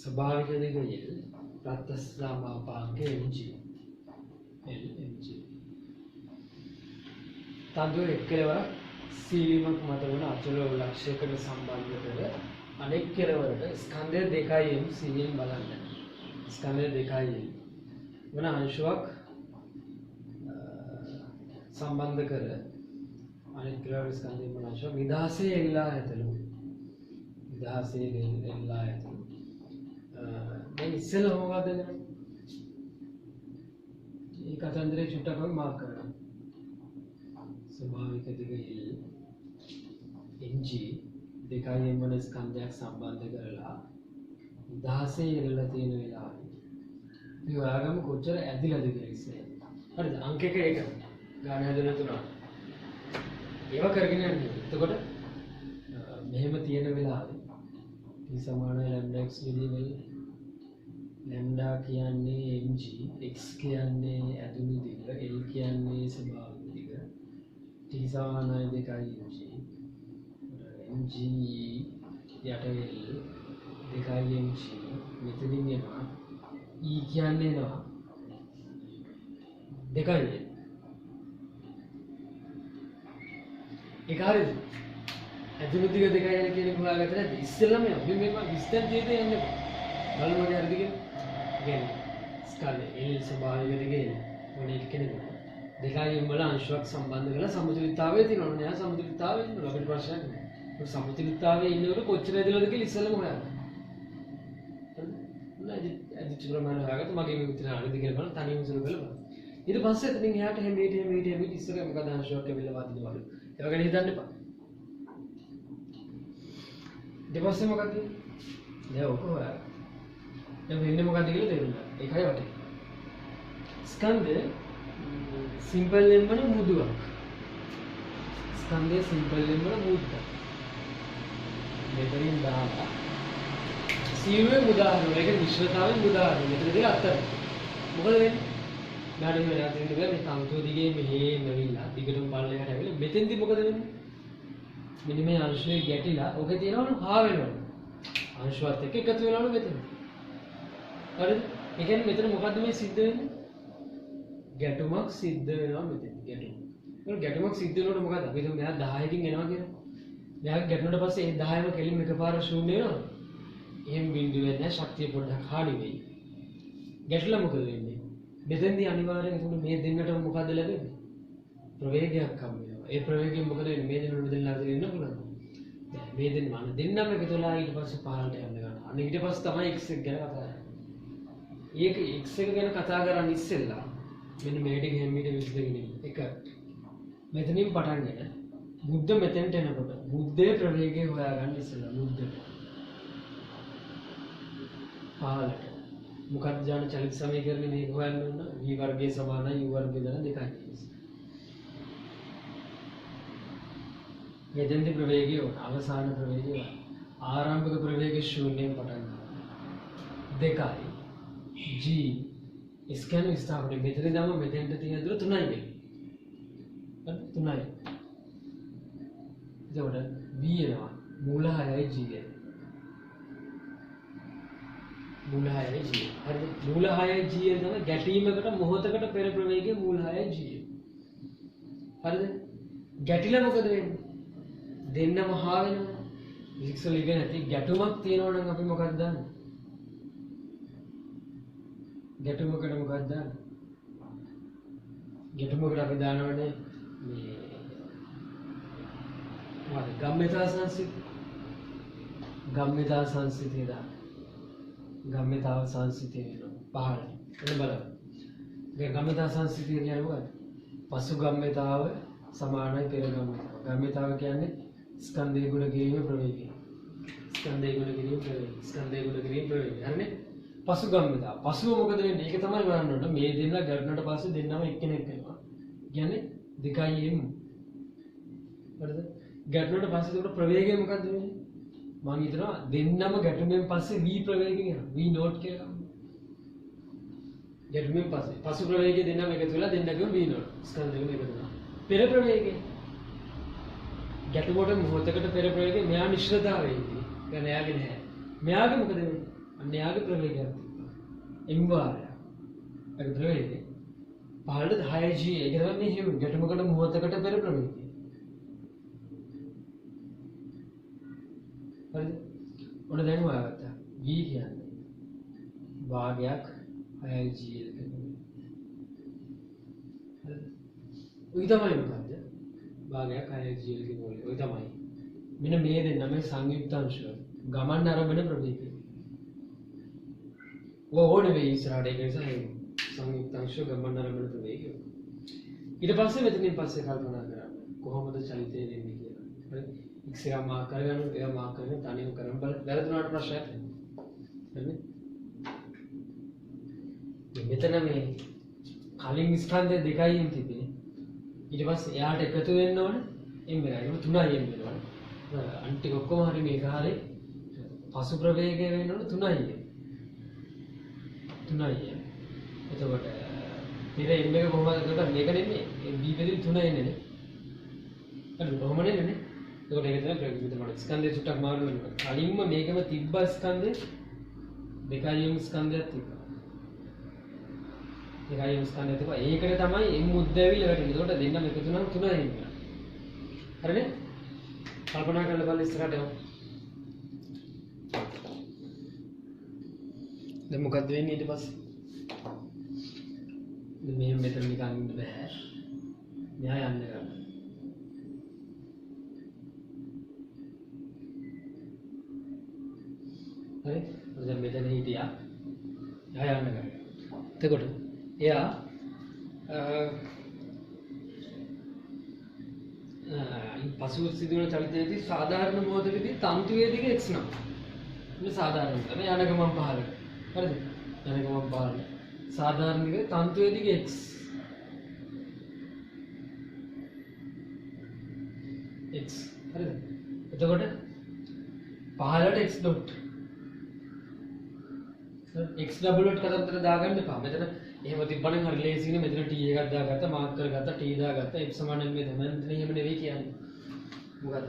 ස්වභාවික දිගින් ප්‍රත්‍යස්ථාමාපාංක mg Lmg තන්දුව එක්කලවර සීලිමක් මත වන අචල ලක්ෂයකට සම්බන්ධ කර අනෙක් කෙලවරට ස්කන්ධය දෙකයි m සීලින් බලන්න. ස්කන්ධය දෙකයි වන අංශුවක් සම්බන්ධ කර අනෙක් කෙලවර ස්කන්ධය වන අංශුවක් නිදහසේ එල්ලා ඇතලු. නිදහසේ එල්ලා ඇතලු. දැන් ඉස්සෙල්ලා මොකද කරන්නේ? මේ කතන්දරේ චුට්ටක් වගේ මාක් කරගන්න. ස්වභාවික දිග L mg දෙකයි m වන ස්කන්ධයක් සම්බන්ධ කරලා නිදහසේ එල්ලලා තියෙන වෙලාවේ මේ ඔයාගම කොච්චර ඇදිලාද කියලා ඉස්සෙල්ලා. හරිද? අංක එක ඒක. ගාන හැදෙන තුනක්. ඒවා කරගෙන යන්නේ. එතකොට මෙහෙම තියෙන වෙලාවේ t සමානයි lambda x විදිහේ lambda කියන්නේ mg x කියන්නේ ඇදුණු දිග l කියන්නේ ස්වභාවික දිග t සමානයි 2 mg යට l 2 mg මෙතනින් එනවා e කියන්නේ එනවා 2 ඒක හරියද? ඇතුළු දිග 2 යන කියන එක හොයාගත්තා නැද්ද? ඉස්සෙල්ලාම අපි මේක විස්තර දෙන්න යන්නේ. බලමු මොකද හරිද කියලා. කියන්නේ ස්කන්ධ L ස්වභාවික දිගේ මොන එක කෙනෙකුට දෙකයින් වල අංශුවක් සම්බන්ධ කරලා සමතුලිතතාවයේ තියෙනවා. නෑ සමතුලිතතාවයේ ඉන්නවා. අපිට ප්‍රශ්නයක් නෑ. ඒ සමතුලිතතාවයේ ඉන්නකොට කොච්චර ඇදලාද කියලා ඉස්සෙල්ලාම හොයාගන්න. හරිද? නේද? අදිට ප්‍රමාණය හොයාගත්ත මගේ මේ උත්තර හරියද කියලා බලන්න තනියම සුළු කරලා බලන්න. ඊට පස්සේ එතනින් එහාට හැමීට ඉස්සර මොකද අංශුවක් ඇවිල්ලා වදිනවා. ඒක ගැන හිතන්න එපා. ඊට පස්සේ මොකද? දැන් ඔක හොයාගන්න. දැන් වෙන්නේ මොකද කියලා තේරුම් ගන්න. ඒකයි වටේ. ස්කන්ධය සිම්පල් නම් වල මුදුවක්. ස්කන්ධය සිම්පල් නම් වල මුද්දක්. මෙතනින් දාලා සීවේ උදාහරණ එක විශ්වතාවේ උදාහරණ. මෙතනදී අත්තර. මොකද වෙන්නේ? නාඩු වෙලා තියෙන දේ මේ තන්තුව දිගේ මෙහෙම වෙලා දිගටම පල්ලෙහාට ඇවිල්ලා මෙතෙන්දී මොකද වෙන්නේ? මෙන්න මේ අංශුවේ ගැටිලා ඔකේ තියෙනවලු හා වෙනවලු. අංශුවත් එක්ක එකතු වෙනවලු මෙතන. හරිද? ඒ කියන්නේ මෙතන මොකද්ද මේ සිද්ධ වෙන්නේ? ගැටුමක් සිද්ධ වෙනවා මෙතන. ගැටුම. ඒක ගැටුමක් සිද්ධ වෙනකොට මොකද? අපි හිතමු මෙයා 10කින් එනවා කියලා. මෙයා ගැටුණාට පස්සේ ඒ 10ම කෙලින්ම එකපාර ශූන්‍ය වෙනවා. එහෙම බිඳුව වෙන්නේ නැහැ. ශක්තිය පොඩ්ඩක් හානි වෙයි. ගැටුලා මොකද වෙන්නේ? මෙතෙන්දී අනිවාර්යෙන් එතකොට මේ දෙන්නටම මොකද ලැබෙන්නේ? ප්‍රවේගයක් හම් වෙනවා. ඒ ප්‍රවේගයෙන් මොකද වෙන්නේ? මේ දෙන්නට දෙන්නා අතර ඉන්න පුළුවන්. දැන් මේ දෙන්නම දෙන්නම එකතුලා ඊට පස්සේ පහළට යන්න ගන්නවා. අන්න ඊට පස්සේ තමයි x එක ගැන කතා කරන්නේ. ඒක x එක ගැන කතා කරන්නේ ඉස්සෙල්ලා මෙන්න මේ ටික හැමීට විශ්ලේෂණය කරන්න. එක මෙතනින් පටන් ගන්න. බුද්ධ මෙතෙන්ට එනකොට බුද්ධේ ප්‍රවේගය හොයාගන්න ඉස්සෙල්ලා බුද්ධට. පහළට. මොකක්ද ජාන චලිත සමීකරණය මේක හොයන්න ඕන. v වර්ගයේ සමානයි u වර්ගය දන දෙකයි. මෙතෙන්දී ප්‍රවේගය අවසාන ප්‍රවේගය ආරම්භක ප්‍රවේගය ශූන්‍යයෙන් පටන් ගන්නවා. දෙකයි g ස්කෑන විස්ථාපනය මෙතන දාම මෙතෙන්ට තියෙන දුර 3යි වෙන්නේ. හරි 3යි. එතකොට v එනවා මූල 6යි g එක. මූල 6යි g. හරිද? මූල 6යි g එක තමයි ගැටීමකට මොහොතකට පෙර ප්‍රවේගයේ මූල 6යි g එක. හරිද? ගැටිලා මොකද වෙන්නේ? දෙන්නම හා වෙනවා. ෆිසික්ස් වල ඉගෙන නැති ගැටුමක් තියෙනවා නම් අපි මොකක්ද දාන්නේ? ගැටුමකට මොකක්ද දාන්නේ? ගැටුමකට අපි දානවනේ මේ මොකද ගම්මිතා සංසිතිය දාන. ගම්මිතාව සංසිතිය වෙනවා පහළ. එන්න බලන්න. මේ ගම්මිතා සංසිතිය කියන්නේ මොකක්ද? පසු ගම්මිතාව සමානයි පෙර ගම්මිතාව. ගම්මිතාව කියන්නේ ස්කන්ධය ගුණ කිරීමේ ප්‍රවේගය. ස්කන්ධය ගුණ කිරීමේ ප්‍රවේගය. ස්කන්ධය ගුණ කිරීමේ ප්‍රවේගය. හරිනේ? පසු ගම්මිතාව. පසුව මොකද වෙන්නේ? ඒක තමයි බලන්න ඕන. මේ දෙන්න ගැටුණාට පස්සේ දෙන්නම එක්කෙනෙක් වෙනවා. කියන්නේ 2m. හරිද? ගැටුණාට පස්සේ උඩ ප්‍රවේගය මොකද්ද වෙන්නේ? මම හිතනවා දෙන්නම ගැටුමෙන් පස්සේ v ප්‍රවේගය එනවා. v නෝට් කියලා. ගැටුමෙන් පස්සේ පසු ප්‍රවේගය දෙන්නම එකතු වෙලා දෙන්නගම v නෝට්. ස්කන්ධ දෙකම එකතු වෙනවා. පෙර ප්‍රවේගය ගැටුමට මොහොතකට පෙර ප්‍රවේගය මෙයා මිශ්‍රතාවයේදී. දැන් එයාගේ නැහැ. මෙයාගේ මොකද වෙන්නේ? අන්න යාගේ ප්‍රවේගයක් m වාරයක්. ඒක ප්‍රවේගය පහළට 10g ඒක තමයි මේ හිම ගැටුමකට මොහොතකට පෙර ප්‍රවේගය. හරිද? ඔන්න දැන් හොයාගත්තා. v කියන්නේ භාගයක් 6g එක. හරිද? ඔය තමයි මොකද්ද? භාගයක් 6g එක කියන්නේ ඔය තමයි. මෙන්න මේ දෙන්න මේ සංයුක්තාංශය ගමන් ආරම්භන ප්‍රවේගය. ඕනේ වෙයි ඉස්සරහට ඒක නිසා ඒ සංයුක්තාංශය ගමන් ආරම්භන ප්‍රවේගය. ඊට පස්සේ මෙතනින් පස්සේ කල්පනා කරන්න කොහොමද චලිතය වෙන්නේ කියලා. හරි? x එක මාක් කරගන්න ඒවා මාක් කරගෙන තනියම කරන් වැරදුනාට ප්‍රශ්නයක් නැහැ. හරිද? මෙතන මේ කලින් ස්කන්ධ දෙකයින් තිබේ. ඊට පස්සේ එයාට එකතු වෙන්න ඕනේ m එකයි. ඒක 3යි m වෙනවා. අන්තික ඔක්කොම හරි මේක හරි පසු ප්‍රවේගය වෙන්න ඕනේ 3යි. 3යි. එතකොට පෙර m එක කොහොමද එතකොට මේක නෙමෙයි. b බෙදින් 3 එන්නේ නේ. හරි කොහොම නෙන්නේ. එතකොට ඒක තමයි ප්‍රවේගය තමයි. ස්කන්ධය සුට්ටක් මාරු වෙනවා. කලින්ම මේකම තිබ්බ ස්කන්ධේ 2m ස්කන්ධයක් තිබ්බා. 2m ස්කන්ධය තිබ්බා. ඒකට තමයි m මුද්ද ඇවිල්ලා වැටෙන්නේ. එතකොට දෙන්නම එකතු නම් 3යි වෙනවා. හරිනේ? කල්පනා කරලා බලන්න ඉස්සරහට යමු. දැන් මොකක්ද වෙන්නේ ඊට පස්සේ? මේ මෙතන නිකන් ඉන්න බෑ. මෙහා යන්න ගන්න. හරි? දැන් මෙතන හිටියා. එහා යන්න ගන්න. එතකොට එයා පසුව සිදුවන චලිතයේදී සාධාරණ මොහොතකදී තන්තු වේදික x නම්. මේ සාධාරණ තමයි යන ගමන් පහළට. හරිද? යන ගමන් පහළට. සාධාරණ එක තන්තු වේදික x. x. හරිද? එතකොට පහළට x dot. x double dot කතන්දර දාගන්න එපා. මෙතන එහෙම තිබ්බනම් හරි ලේසියිනේ. මෙතන t එකක් දාගත්තා, මාක් කරගත්තා, t දාගත්තා, f සමාන මේ තමයි. මෙතන එහෙම නෙවෙයි කියන්නේ. මොකද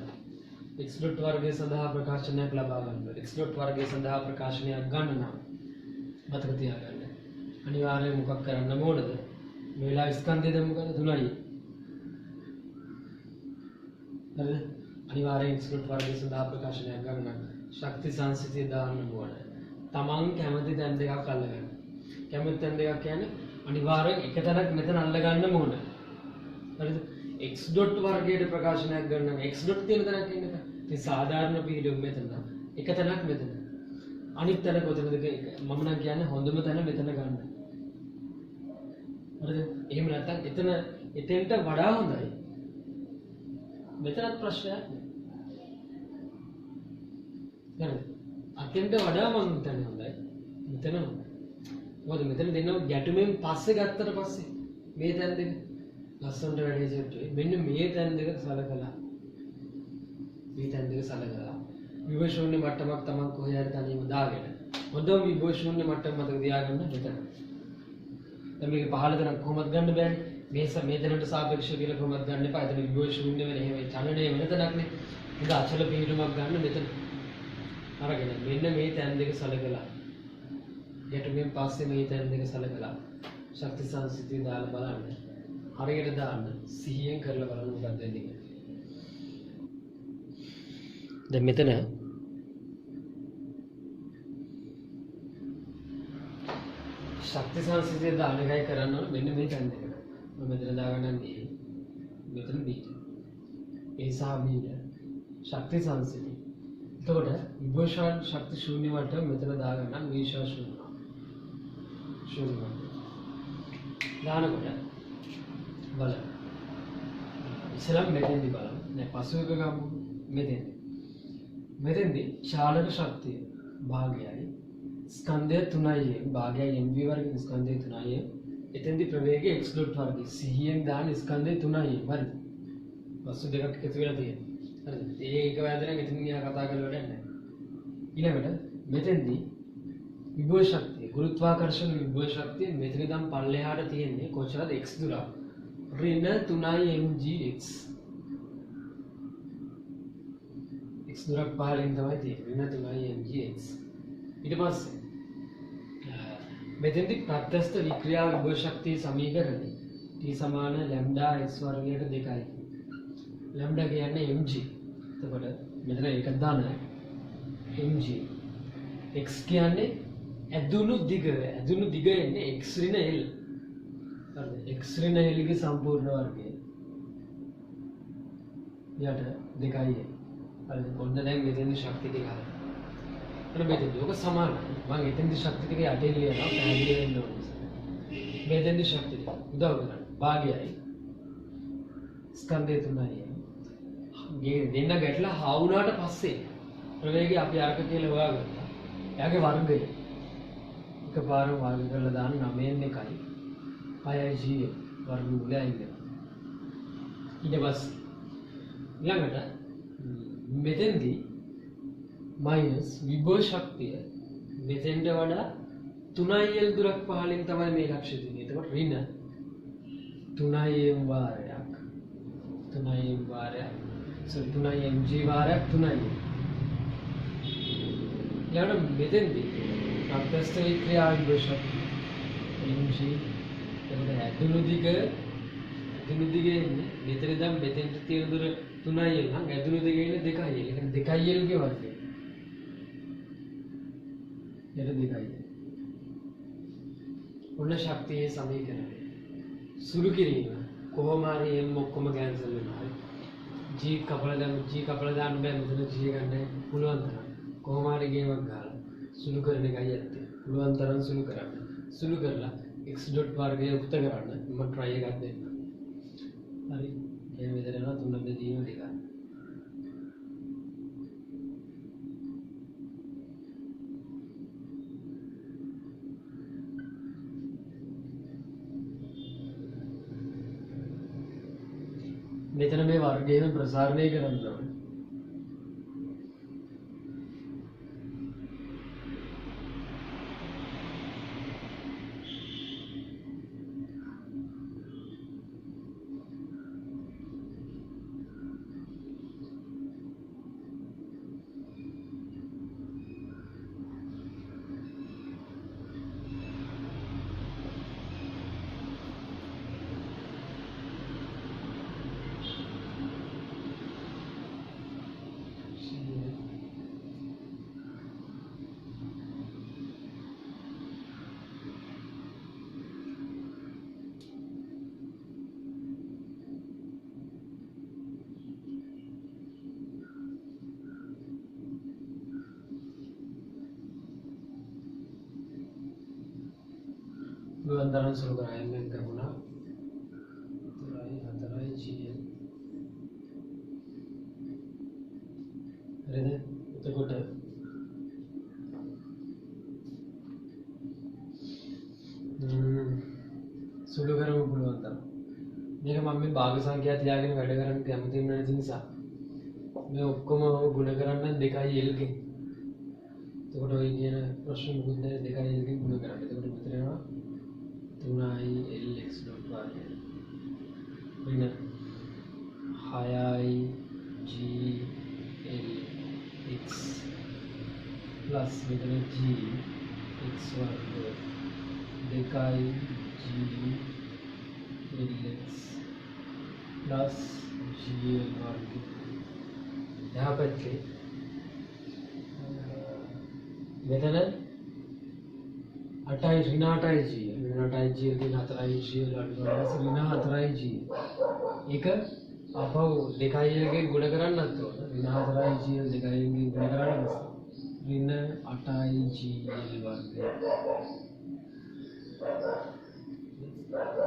x dot වර්ගය සඳහා ප්‍රකාශනයක් ලබා ගන්න. x dot වර්ගය සඳහා ප්‍රකාශනයක් ගන්න නම් මතක තියාගන්න. අනිවාර්යයෙන් මොකක් කරන්න ඕනද? මේ වෙලාවේ ස්කන්ධය දැන් මොකද 3යි. හරිද? අනිවාර්යයෙන් x dot වර්ගය සඳහා ප්‍රකාශනයක් ගන්න නම් ශක්ති සංසිතිය දාන්න ඕනේ. තමන් කැමති තැන් දෙකක් අල්ලගන්න. කැමති තැන් දෙකක් කියන්නේ අනිවාර්යෙන් එක තැනක් මෙතන අල්ල ගන්න ඕනේ. හරිද? x dot වර්ගයට ප්‍රකාශනයක් ගන්න නම් x dot තියෙන තැනක් ඉන්නක. ඉතින් සාධාරණ පිළිවෙල මෙතන. එක තැනක් මෙතන. අනිත් තැන කොතනද මම නම් කියන්නේ හොඳම තැන මෙතන ගන්න. හරිද? එහෙම නැත්නම් එතන එතෙන්ට වඩා හොඳයි. මෙතනත් ප්‍රශ්නයක් නෑ. හරිද? අතෙන්ට වඩා මම හිතන්නේ හොඳයි. මෙතන හොඳයි. මොකද මෙතන දෙන්නව ගැටුමෙන් පස්සේ ගත්තට පස්සේ මේ තැන් දෙක ලස්සනට වැඩි සෙට් වෙයි. මෙන්න මේ තැන් දෙක සලකලා මේ තැන් දෙක සලකලා විභව ශූන්‍ය මට්ටමක් තමයි කොහේ හරි තනියම දාගෙන හොඳම විභව ශූන්‍ය මට්ටම මතක තියාගන්න මෙතන. දැන් මේක පහළ තැනක් කොහොමද ගන්න බෑනේ. මේ තැනට සාපේක්ෂව කියලා කොහොමද ගන්න එපා. එතන විභව ශූන්‍ය වෙන එහෙම චලනය වෙන තැනක් නේ. ඒක අචල පිහිටුමක් ගන්න මෙතන. අරගෙන මෙන්න මේ තැන් දෙක සලකලා ගැටුමෙන් පස්සේ මේ තැන් දෙක සලකලා ශක්ති සංසිතිය දාලා බලන්න. හරියට දාන්න සිහියෙන් කරලා බලන්න මොකක්ද වෙන්නේ කියලා. දැන් මෙතන ශක්ති සංසිතිය දාන එකයි කරන්න ඕනේ මෙන්න මේ තැන් දෙක. මම මෙතන දාගන්නන්නේ මෙතන B. A සහ B ශක්ති සංසිතිය. එතකොට විභව ශක්ති ශූන්‍ය මට්ටම මෙතන දාගන්න විශේෂ ශූන්‍ය. ශූන්‍ය. දානකොට බලන්න. ඉස්සෙල්ලා මෙතෙන්දි බලන්න. දැන් පසුවක ගමු මෙතෙන්දි. මෙතෙන්දි චාලක ශක්තිය භාගයයි ස්කන්ධය 3යි භාගයයි mv වර්ගයේ ස්කන්ධය 3යි. එතෙන්දි ප්‍රවේගය x dot වර්ගය සිහියෙන් දාන ස්කන්ධය 3යි. හරිද? පසු දෙකක් එකතු වෙලා තියෙනවා. හරිද? ඒක වැදගෙන මෙතන ගියා කතා කරලා වැඩක් නැහැ. ඊළඟට මෙතෙන්දි විභව ශක්තිය ගුරුත්වාකර්ෂණ විභව ශක්තිය මෙතන ඉඳන් පල්ලෙහාට තියෙන්නේ කොච්චරද x දුරක් ඍණ 3යි mgx x දුරක් පහළින් තමයි තියෙන්නේ ඍණ 3යි mgx ඊට පස්සේ මෙතෙන්දි ප්‍රත්‍යස්ත වික්‍රියා විභව ශක්තිය සමීකරණය T සමාන ලැම්ඩා x වර්ගයට 2යි. ලැම්ඩා කියන්නේ mg. එතකොට මෙතන ඒක දාන mg. x කියන්නේ ඇදුණු දිග එන්නේ x ඍණ l. හරිද? x ඍණ l ගේ සම්පූර්ණ වර්ගය. යට 2යි. හරිද? ඔන්න දැන් මෙතෙන්දි ශක්තිය ටික හරියි. එතන මෙතෙන්දි ඔක සමානයි. මම එතෙන්දි ශක්තිය ටික යටින් ලියනවා පැහැදිලි වෙන්න ඕනේ. මෙතෙන්දි ශක්තිය ටික උදව් කරගන්න. භාගයයි ස්කන්ධය 3යි. දෙන්න ගැටලා හා වුණාට පස්සේ ප්‍රවේගය අපි අරක කියලා හොයාගත්තා. එයාගේ වර්ගය එකපාරම වර්ග කරලා දාන්න 9න් 1යි 6යි g වර්ගමූලය අයින්. ඊට පස්සේ ළඟට මෙතෙන්දී මයිනස් විභව ශක්තිය මෙතෙන්ට වඩා 3l දුරක් පහළින් තමයි මේ ලක්ෂ්‍ය තියෙන්නේ. එතකොට ඍණ 3m වාරයක් 3m වාරයක් 3mg වාරයක් 3m. ඊළඟ මෙතෙන්දී ප්‍රත්‍යස්ත වික්‍රියා විභව ශක්තිය mg එතකොට ඇතුළු දිගේ ඉන්නේ මෙතන ඉඳන් මෙතෙන්ට තියෙන දුර 3l නම් ඇතුළු දිගේ ඉන්නේ 2l. ඒ කියන්නේ 2l ගේ වර්ගය. යට 2l. ඔන්න ශක්තියේ සමීකරණය. සුළු කිරීම කොහොම හරි m ඔක්කොම කැන්සල් වෙනවා. g කපලා දාන්න බෑ මෙතන g ගන්න පුළුවන් තරම්. කොහොම හරි ගේමක් ගහලා සුළු කරන එකයි ඇත්තේ. පුළුවන් තරම් සුළු කරන්න. සුළු කරලා x ඩොට් වර්ගය උක්ත කරන්න මම try එකක් දෙන්න. හරි. මේ විදිහට යනවා 3 දෙදීම 2යි. මෙතන මේ වර්ගයෙන් ප්‍රසාරණය කරන්න ඕනේ. Luantaran suruh kerayan yang guna Atarai GL Ada itu kota සුළු කරමු පුළුවන් තරම්. මේක මම මේ භාග සංඛ්‍යා තියාගෙන වැඩ කරන්න කැමති නැති නිසා මේ ඔක්කොම ගුණ කරන්න 2l ගෙන්. එතකොට ඔය කියන ප්‍රශ්න මුකුත් නැහැ 2l ගෙන් ගුණ කරන්න. එතකොට මෙතන යනවා 3i lx dot වර්ගය. වෙන 6i g lx plus මෙතන g x වර්ගය 2i g lx plus gl वर्ग यहाँ पर थे वेतन अटाई ऋण अटाई जी दिन हतराई जी ऋण हतराई जी एक आप दिखाइए गुण करना तो ऋण हतराई जी दिखाएंगे गुण करना ऋण अटाई जी वर्ग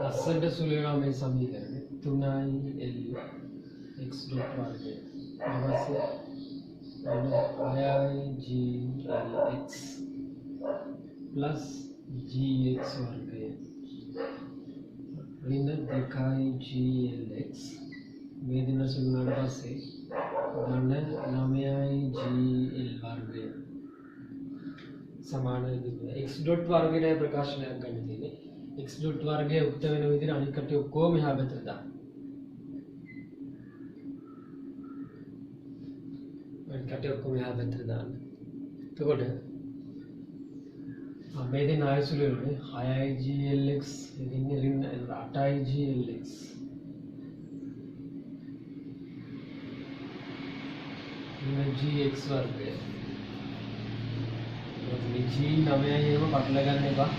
असंट सुलेना में समीकरण 3i x dot वर्ग से i g x plus gx वर्ग ऋण दिखाई glx वेदन सुलना से धन नमयाई gl वर्ग समान x dot वर्ग ने प्रकाशन करने थे x dot वर्गे उक्त වෙන විදිහට අනිත් කට්ටිය ඔක්කොම එහා පැත්තට දාන්න. අනිත් කට්ටිය ඔක්කොම එහා පැත්තට දාන්න. එතකොට මේ දෙන ආයසුලේ නේ 6IGLX ඉන්නේ රින් 8IGLX GX වර්ගය මේ G9 එහෙම පටල ගන්න එපා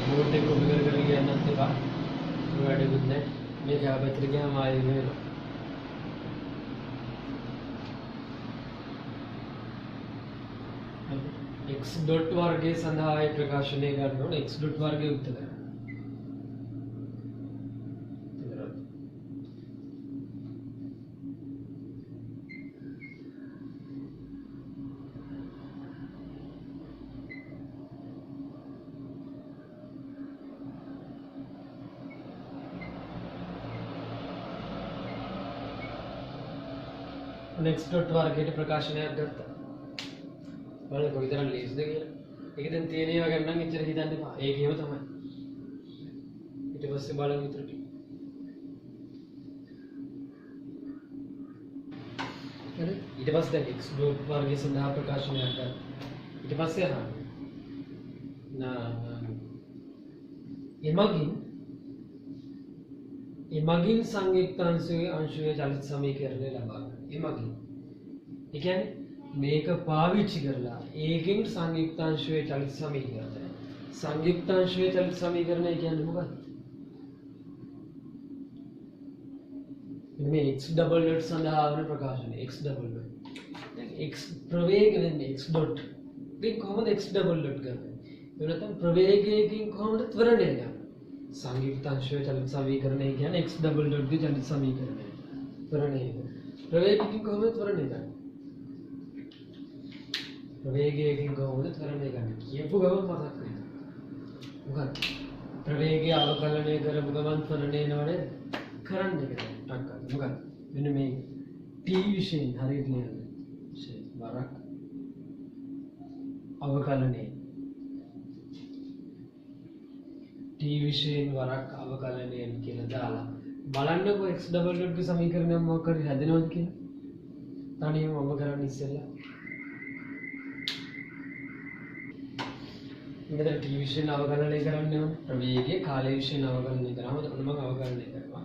බෝඩ් එක කොපි කර කියන්නත් එපා ඒ වැඩකුත් නැහැ මේක ආපතට ගියාම ආයෙ වෙනවා x dot वर्गे सඳහා ආය ප්‍රකාශනය කරන්න ඕන x dot वर्गे උත්තර කරන්න x dot वर्गයට ප්‍රකාශනයක් ගත්තා බලන්න කොයිතරම් ලේසිද කියලා. ඒක දැන් තියෙන ඒවා ගැන නම් එච්චර හිතන්න එපා. ඒකේම තමයි. ඊට පස්සේ බලමු ඊටු ටික. හරි. ඊට පස්සේ දැන් x dot වර්ගය සඳහා ප්‍රකාශනයක් ගන්න. ඊට පස්සේ අහන්න. එමගින් සංයුක්තාංශයේ අංශයේ චලිත සමීකරණය ලබා ගන්න. එමගින්. ඒ කියන්නේ මේක පාවිච්චි කරලා ඒකෙන් සංයුක්තාංශයේ චලිත සමීකරණය සංයුක්තාංශයේ චලිත සමීකරණය කියන්නේ මොකක්ද මේ x double dot සඳහා වන ප්‍රකාශනය x double dot දැන් x ප්‍රවේග වෙන්නේ x dot මේ කොහොමද x double dot කරන්නේ ඒ නැත්නම් ප්‍රවේගයකින් කොහොමද ත්වරණය ගන්න සංයුක්තාංශයේ චලිත සමීකරණය කියන්නේ x double dot ගේ චලිත සමීකරණය ත්වරණය ප්‍රවේගයකින් කොහොමද ත්වරණය ගන්නේ ප්‍රවේගයකින් කොහොමද ත්වරණය ගන්න කියපු ගමන් මතක් වෙනවා. මොකක්ද? ප්‍රවේගය අවකලනය කරපු ගමන් ත්වරණය නවනේ කරන්නේ කියලා. ටක් මොකක්ද? මෙන්න මේ t විශේෂයෙන් හරියට ලියන්න. වරක් අවකලනය. t විශේෂයෙන් වරක් අවකලනය කියලා දාලා බලන්නකො x double dot ගේ සමීකරණය මොකක් හරි හැදෙනවද කියලා. තනියම ඔබ කරන්නේ ඉස්සෙල්ලා මෙතන t විශේෂයෙන් අවකලනය කරන්න ඕනේ ප්‍රවේගයේ කාලය විශේෂයෙන් අවකලනය කරාම ඔන්න මම අවකලනය කරනවා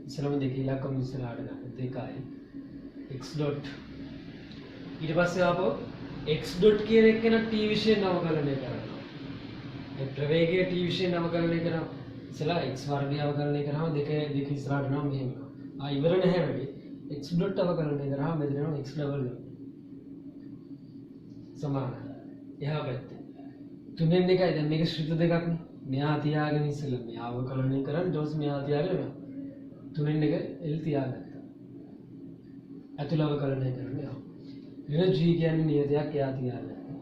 ඉස්සරම දෙක ඉලක්කම ඉස්සරහට ගන්න දෙකයි x dot ඊට පස්සේ ආපහු x dot කියන එක න t විශේෂයෙන් අවකලනය කරනවා ඒ ප්‍රවේගයේ t විශේෂයෙන් අවකලනය කරා ඉස්සලා x වර්ගය අවකලනය කරාම දෙක ඉස්සරහට නම් මෙහෙම ඉවර නැහැ වැඩි x dot අවකලනය කරාම මෙතන x double dot සමානයි එහා පැත්තේ තුනෙන් දෙකයි දැන් මේක ශ්‍රිත දෙකක් නේ මෙහා තියාගෙන ඉස්සෙල්ලා මෙහා අවකලනය කරන් ඊට පස්සේ මෙහා තියාගෙන යනවා තුනෙන් එක L තියාගත්තා අතුල අවකලනය කරන්නේ ආ වෙන g කියන්නේ නියතයක් එහා තියාගත්තා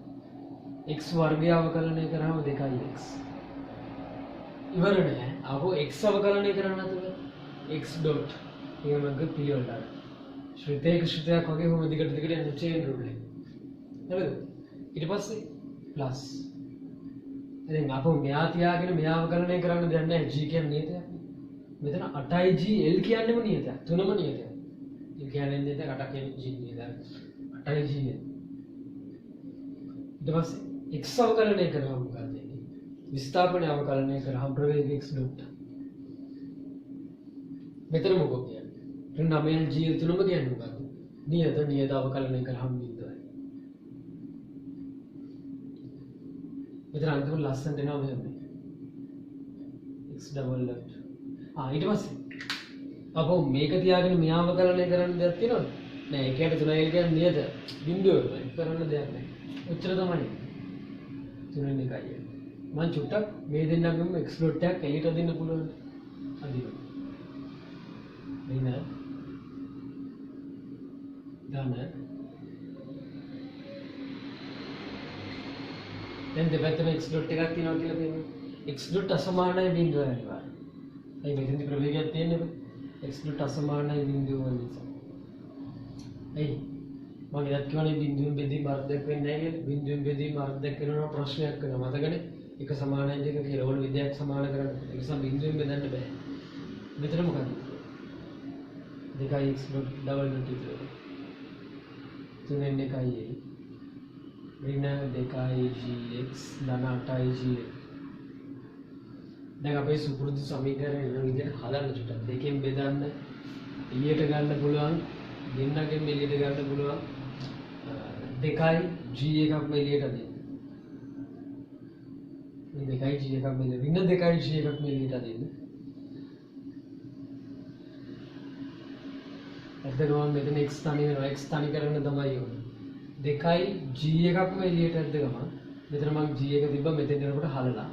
x වර්ගය අවකලනය කරාම 2x ඉවර නෑ ආපහු x අවකලනය කරන්න අතුල x dot ඊමඟ පිළිවෙලට ශ්‍රිතයක ශ්‍රිතයක් වගේ කොහොමද දිගට යන චේන් රූල් එක හරිද ඊට පස්සේ ප්ලස් දැන් අපෝ මෙයා තියාගෙන මෙයාව ගණනය කරන්න දෙයක් නැහැ g කියන්නේ නියතයක් මෙතන 8යි g l කියන්නේම නියතයක් තුනම නියතයක් l කියන්නේ නියතයක් 8 කියන්නේ g නියතයක් 8යි g ඊට පස්සේ x අවකලනය කරාම මොකද වෙන්නේ විස්ථාපනය අවකලනය කරාම ප්‍රවේග x dot මෙතන මොකක්ද කියන්නේ 9l g තුනම කියන්නේ මොකක්ද නියත අවකලනය කරාම බිඳුවයි මෙතන අන්තිම ලස්සනට එනවා මෙහෙම x double dot ඊට පස්සේ අපෝ මේක තියාගෙන මෙයාව කලනය කරන්න දෙයක් තියෙනවද නෑ ඒකට 3l කියන්නේ නියත බිඳුව කරන්න දෙයක් නෑ ඔච්චර තමයි 3 එකයි මම චුට්ටක් මේ දෙන්නගම x dot එකක් එළියට දෙන්න පුළුවන් අදිනවා මෙන්න දාන්න දැන් දෙපැත්තම x dot එකක් තියෙනවා කියලා පේනවා x dot අසමානයි බිඳුව අනිවාර්යයෙන් ඒ මෙතනදි ප්‍රවේගයක් තියෙන්නේ x dot අසමානයි බිඳුව නිසා එයි මම ඉතින් කියවනේ බිඳුවෙන් බෙදී වර්ධයක් වෙන්නේ නැහැ කියලා බිඳුවෙන් බෙදී වර්ධයක් කරනවා ප්‍රශ්නයක් කරනවා මතකනේ එක සමානයි දෙක කියලා ඕන විදියක් සමාන කරන්න ඒ නිසා බිඳුවෙන් බෙදන්න බෑ මෙතන මොකද 2x dot double dot 3 එකයි ඍණ 2යි gx ධන 8යි gx. දැන් අපේ සුපුරුදු සමීකරණය වෙන විදිහට හදන්න චුට්ටක්. දෙකෙන් බෙදන්න එළියට ගන්න පුළුවන්, දෙන්නගෙන් එළියට ගන්න පුළුවන්. 2යි g එකක්ම එළියට දෙන්න. මේ 2යි g එකක්ම එළියට ඍණ 2යි g එකක්ම එළියට දෙන්න. එතකොට මෙතන x තනි වෙනවා. x තනි කරන්න තමයි ඕනේ. 2යි g එකක්ම එළියට ඇද්ද ගමන් මෙතන මම g එක තිබ්බා මෙතෙන් යනකොට හලලා.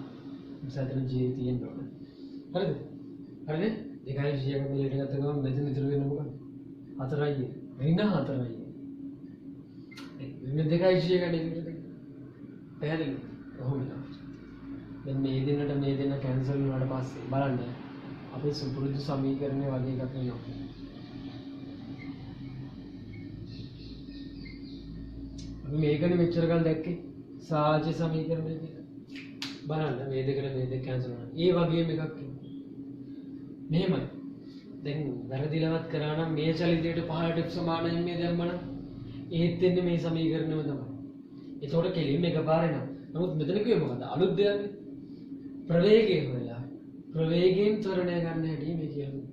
නිසා එතන g එක තියෙන්න ඕනේ. හරිද? හරිනේ? 2යි g එකක්ම එළියට ගත්ත ගමන් මෙතන ඉතුරු වෙන්නේ මොකක්ද? 4යි. ඍණ 4යි. ඍණ 2යි g එක නේද? පැහැදිලිද? කොහොමද? දැන් මේ දෙන්න කැන්සල් වුණාට පස්සේ බලන්න අපේ සුපුරුදු සමීකරණය වගේ එකක් එනවා. මේකනේ මෙච්චර කල් දැක්කේ සාජ්‍ය සමීකරණය කියලා. බලන්න මේ දෙකට මේ දෙක කැන්සල් වෙනවා. ඒ වගේම එකක් එනවා. මෙහෙමයි. දැන් වැරදිලවත් කරා නම් මේ චලිතයට පහළට f සමානයි මේ දැම්මනම් ඒත් එන්නේ මේ සමීකරණයම තමයි. ඒතකොට කෙලින්ම එකපාරේ නම. නමුත් මෙතන කිව්වේ මොකද? අලුත් දෙයක්. ප්‍රවේගය හොයලා ප්‍රවේගයෙන් ත්වරණය ගන්න හැටි මේ කියන්නේ.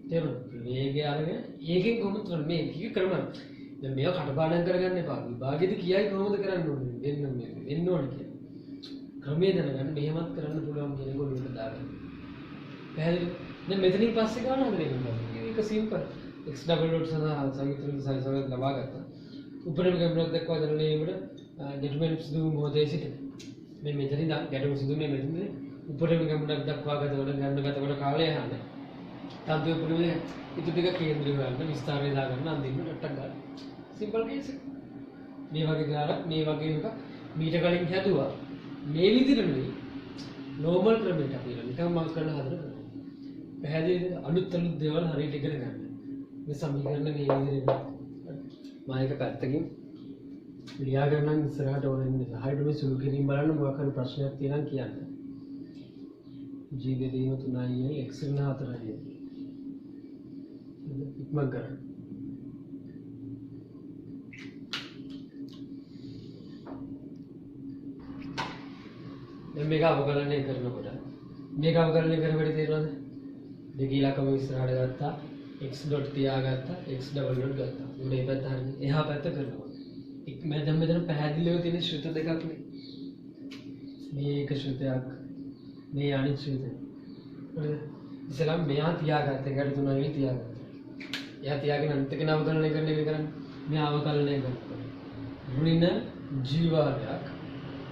තේරුණාද? ප්‍රවේගය අරගෙන ඒකෙන් කොහොමද මේ කී කරනවා? දැන් මේක කටපාඩම් කරගන්න එපා. විභාගෙදි කියයි කොහොමද කරන්න ඕනේ? වෙන්න ඕනේ කියලා. ක්‍රමයේ දැනගන්න මෙහෙමත් කරන්න පුළුවන් කියන එක ඔළුවට දාගන්න. පැහැදිලිද? දැන් මෙතනින් පස්සේ ගන්න හදන්නේ මොකක්ද? ඒක සිම්පල්. x double dot සඳහා සමීකරණ සාධාරණ ලබා ගත්තා. උපරිම ගැඹුරක් දක්වා දැනුනේකට ගැටුමෙන් සිදු මොහොතේ සිට මේ මෙතනින් ගැටුම සිදු මේ මෙතන උපරිම ගැඹුරක් දක්වා ගතවන කාලය යහන්නේ. තද්ද උපරිම ඉතු ටික කේන්ද්‍රීය කරන්න විස්තරය දාගන්න අන්තිමට ටට්ටක් ගන්න. සිම්පල් කේස් එක. මේ වගේ දාලා මේ වගේ එකක් මීට කලින් හැදුවා. මේ විදිහට නෙවෙයි. නෝමල් ක්‍රමයට අපි නිකන් මම කරන හදන. පැහැදිලිද? අලුත් දේවල් හරියට ඉගෙන ගන්න. මේ සමීකරණ මේ විදිහට මම එක පැත්තකින් ලියා ගන්න ඉස්සරහට ඕන ඉන්නේ. හයිඩ් මේ සුළු කිරීම බලන්න මොකක් හරි ප්‍රශ්නයක් තියෙනවා කියන්න. g දෙදීම 3i x ඍණ 4i. ඉක්මන් කරන්න. දැන් මේක අවකලනය කරනකොට මේක අවකලනය කරනකොට තේරෙනවද? දෙක ඉලක්කම ඉස්සරහට ගත්තා x dot තියාගත්තා x double dot ගත්තා. උඩ මේ පැත්ත හරිනේ. එහා පැත්ත කරනවා. මම දැන් මෙතන පැහැදිලිව තියෙන ශ්‍රිත දෙකක් නේ. මේක ශ්‍රිතයක් මේ අනිත් ශ්‍රිතය. හරිද? ඉතින් මෙයා තියාගත්ත එකට 3යි තියාගත්තා. එයා තියාගෙන අනිත් එක අවකලනය කරන එක කරන්නේ. මෙයා අවකලනය කරනවා. ඍණ g වර්ගයක්.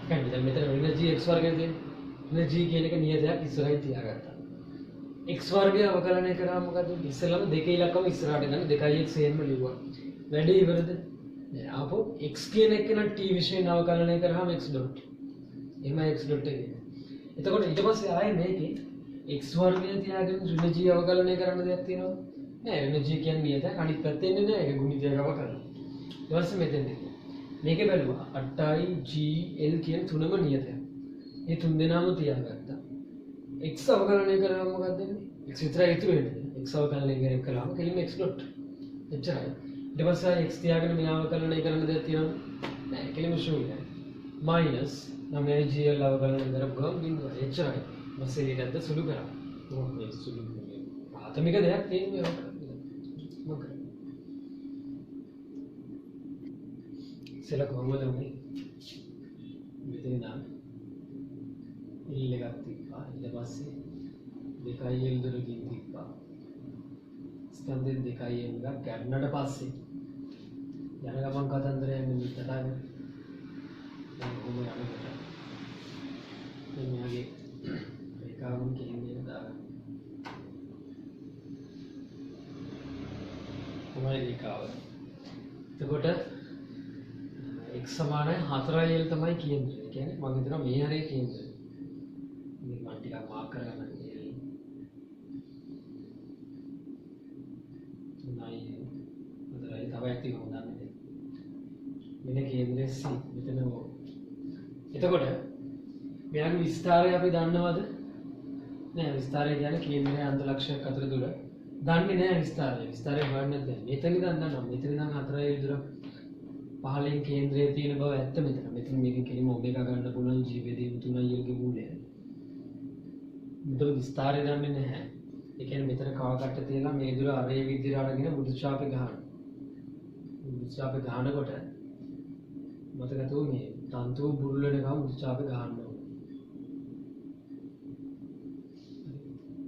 දැන් මෙතන ඍණ g x වර්ගයෙන් තියෙන්නේ. ඍණ g කියන එක නියතයක් ඉස්සරහින් තියාගත්තා. x වර්ගය අවකලනය කරා මොකද? ඉස්සෙල්ලාම දෙක ඉලක්කම ඉස්සරහට ගන්න 2x එහෙම ලිව්වා. වැඩි ඉවරද? නෑ. ආපහු x කියන එක නම් t විශේෂයෙන් අවකලනය කරාම x dot. එහෙම x dot එක. එතකොට ඊට පස්සේ ආයේ මේකේ x වර්ගය තියාගෙන ඍණ g අවකලනය කරන්න දෙයක් තියෙනවද? නෑ. ඍණ g කියන්නේ නියතයක්. අනිත් පැත්තේ ඉන්නේ නෑ. ඒක ගුණිතයක් අවකලනය. ඊට පස්සේ මෙතෙන්දී මේකේ බැලුවා 8i g l කියන තුනම නියතයක්. මේ තුන් දෙනාම තියාගත්තා. x අවකලනය කරාම මොකක්ද වෙන්නේ? x විතරයි ඉතුරු වෙන්නේ. x අවකලනය කරාම කෙලින්ම x dot. එච්චරයි. ඊට පස්සේ x තියාගෙන මේ අවකලනය කරන්න දෙයක් තියෙනවද? නෑ. කෙලින්ම ශූන්‍යයි. මයිනස් 9gl අවකලනය කරපු ගමන් බිඳුවයි. එච්චරයි. ඊපස්සේ ඊටත් සුළු කරා. මොකක්ද මේ සුළු කරන්නේ? ප්‍රාථමික දෙයක් තියෙන්නේ මොකක්ද? ඉතල කොහොමද උනේ? මෙතන නම් L එකක් තිබ්බා. ඊට පස්සේ 2L දුරකින් තිබ්බා. ස්කන්ධෙන් 2L එකක් ගන්නට පස්සේ යන ගමන් කතන්දරය යන්නේ මෙතනට. දැන් කොහොම යනකොට දැන් මෙයාගේ රේඛාවන් කියන්නේ දාගන්න. කොහොමද රේඛාව? එතකොට x සමානයි 4l තමයි කියන්නේ. ඒ කියන්නේ මම හිතනවා මේ හරිය කියන්නේ. මේ මම ටිකක් මාක් කරගන්න ඕනේ. 3i 4i තව ඇක්ටිව් හොඳන්නේ. මෙන්න කේන්ද්‍රය c මෙතන ඕ. එතකොට මෙයාගේ විස්තරය අපි දන්නවද? නෑ විස්තරය කියන්නේ කේන්ද්‍රය අන්ත ලක්ෂයක් අතර දුර. දන්නේ නෑ විස්තරය. විස්තරය හොයන්න දැන්. මෙතන ඉඳන් දන්නවා. මෙතන ඉඳන් 4 පහලින් කේන්ද්‍රයේ තියෙන බව ඇත්ත මෙතන. මෙතන මේකෙන් කෙලිම ඔමේගා ගන්න පුළුවන් ජීවේදීම 3l ගේ මූලය. මෙතන විස්තරය දන්නේ නැහැ. ඒ කියන්නේ මෙතන කවකට තියලා මේ දුර අරේ විදිහට අරගෙන මුදු ඡාපේ ගහනවා. මුදු ඡාපේ ගහනකොට මතකතෝ මේ තන්තුව බුරුල් වෙනකම් මුදු ඡාපේ ගහන්න ඕනේ.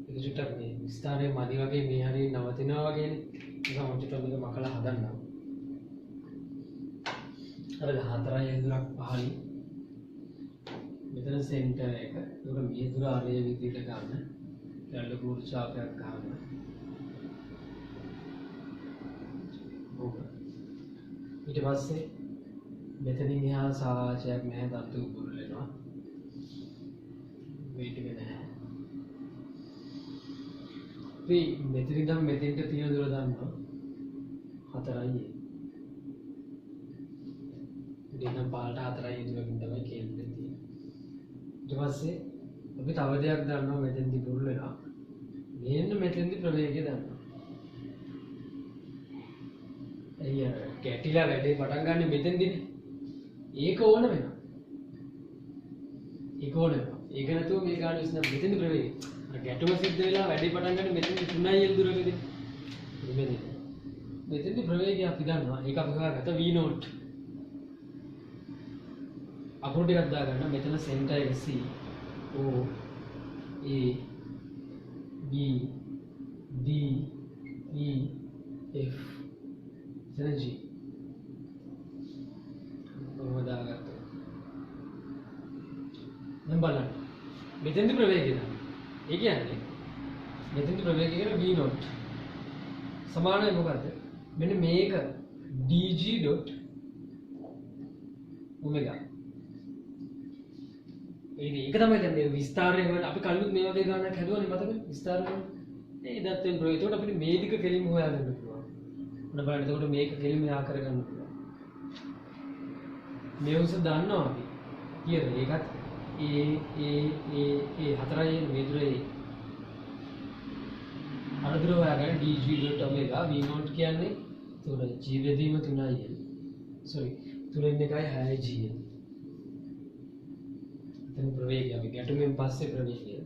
ඒක චුට්ටක් මේ විස්තරය මදි වගේ මේ හරිය නවතිනවා වගේනේ. ඒක මොකටද මේක මකලා හදන්නවා. අර 4යි දුරක් පහලින් මෙතන සෙන්ටර් එක. ඒක මේ දුර අරේ විදිහට ගන්න. දැන් ලොකු ඡාපයක් ගන්න. ඕක. ඊට පස්සේ මෙතනින් එහා සාචයක් නැහැ තන්තු බුරුල් වෙනවා. මේක නැහැ. මෙතනින් ඉඳන් මෙතෙන්ට තියෙන දුර දන්නවා 4යි. ඉතින් පාලට 4යි දුරකින් තමයි කේන්ද්‍රය තියෙන්නේ. ඊට පස්සේ අපි තව දෙයක් දන්නවා මෙතෙන්දි බුරුල් වෙනවා. මෙන්න මෙතෙන්දි ප්‍රවේගය දන්නවා. එయ్య කැටිලා වැඩේ පටන් ගන්න මෙතෙන්දිනේ. ඒක ඕන වෙනවා. ඒක ඕන වෙනවා. ඒක නැතුව මේ ගන්න ඉස්සන මෙතෙන්දි ප්‍රවේගය. අර ගැටුම සිද්ධ වෙලා වැඩේ පටන් ගන්න මෙතෙන්දි 3l දුරකදී. මෙතෙන්දි ප්‍රවේගය අපි දන්නවා. ඒක අපි හොයාගත්ත v නෝට්. අකුරු ටිකක් දාගන්න. මෙතන සෙන්ටර් එක C O A B D E F එතන G කොහොමද දාගත්තේ? දැන් බලන්න. මෙතෙන්දි ප්‍රවේගය දාන්න. ඒ කියන්නේ මෙතෙන්දි ප්‍රවේගය කියන v නෝට් සමානයි මොකද්ද? මෙන්න මේක dg dot omega. ඒක තමයි දැන් මේ විස්තරය වල අපි කලින් මේ වගේ ගණනක් හදුවනේ මතකද? විස්තරය වල ඒ දත්තෙන් ප්‍රෝ. ඒකට අපිට මේ දිග කෙලින්ම හොයාගන්න පුළුවන්. මොන බලන්න එතකොට මේක කෙලින්ම යා කරගන්න පුළුවන්. මේ උස දන්නවා අපි. කීයද? ඒකත් ඒ 4යි මේ දුරේ අනුදුර හොයාගන්න dg.omega v නෝට් කියන්නේ එතකොට g බෙදීම 3i l. sorry 3 එකයි 6යි g. එතන ප්‍රවේගය අපි ගැටුමෙන් පස්සේ ප්‍රවේගය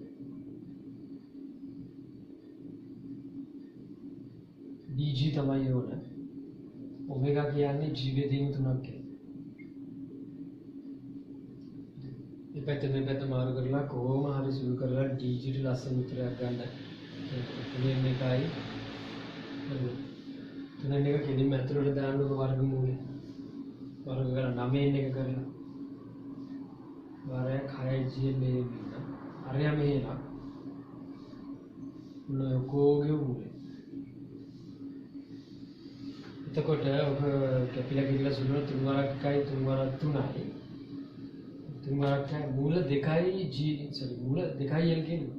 dg තමයි ඕන. ඔමෙගා කියන්නේ g බෙදීම 3ක් කියලා. මේ පැත්ත මේ පැත්ත මාරු කරලා කොහොම හරි සුළු කරලා dg ට ලස්සන උත්තරයක් ගන්න. තුනෙන් එකයි තුනෙන් එක කෙලින්ම ඇතුළට දාන්නකො වර්ගමූලය. වර්ග කරලා 9න් එක කරලා වාරයක් 6යි g මේ ඉන්න. අරයා මෙහෙලා මොකෝගේ මූලය. එතකොට ඔබ කැපිලා ගිහිල්ලා සුළුන 3 වරක් 1යි 3 වරක් 3යි 3 වරක් මූල 2යි g sorry මූල 2යි l කියන්නේ.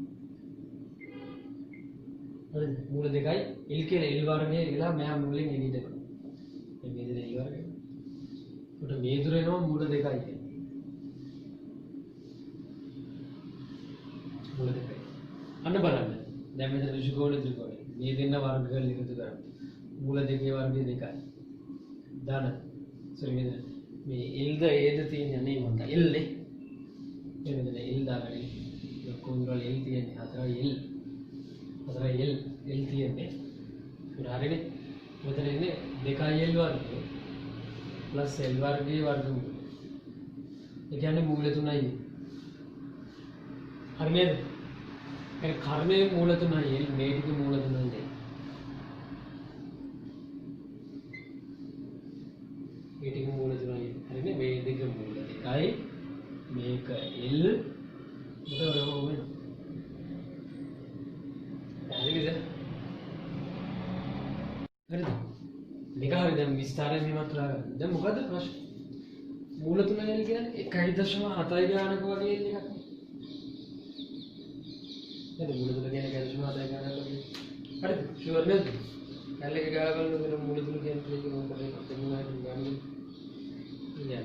හරිද? මූල 2යි l කියලා l වර්ගයේ ඉලා මෙහා මූලෙන් එළියට එනවා. මේ දෙන l වර්ගය. උඩ මේ දුර එනවා මූල 2යි කියන්නේ. මූල 2යි. අන්න බලන්න. දැන් මෙතන ඍජුකෝණ ත්‍රිකෝණය. මේ දෙන්න වර්ග කරලා එකතු කරන්න. මූල 2 වර්ගය 2යි. දාන. sorry මේ l ද a ද තියෙන්නේ නේ මන්ද l නේ. එතන l දාගන්න. කොන්ද්‍රල් l තියෙන්නේ 4යි l තියෙන්නේ. උඩ හරිනේ. මෙතන ඉන්නේ 2යි l වර්ගය plus l වර්ගයේ වර්ගමූලය. ඒ කියන්නේ මූල 3යි. හරි නේද? ඒ කර්මයේ මූල 3යි l මේ ටික මූල 3යි. මේ ටික මූල 3යි. හරිනේ මේ දෙක මූල 2යි. මේක l මොකද වෙන්නේ? හරිද? හරිද? මේක හරිය දැන් විස්තරයෙන් මේවත් හොයාගන්න. දැන් මොකද්ද ප්‍රශ්නේ? මූල 3යි කියන්නේ 1.7යි ගානක වගේ එකක් නේ. නේද? මූල 3 කියන්නේ 1.7යි ගානක වගේ. හරිද? ෂුවර් නේද? කැල එක ගාව බලනකොට මූල 3 කියන්නේ ඒක මොකද දෙන්නාට ගන්න. ඉන්නේ.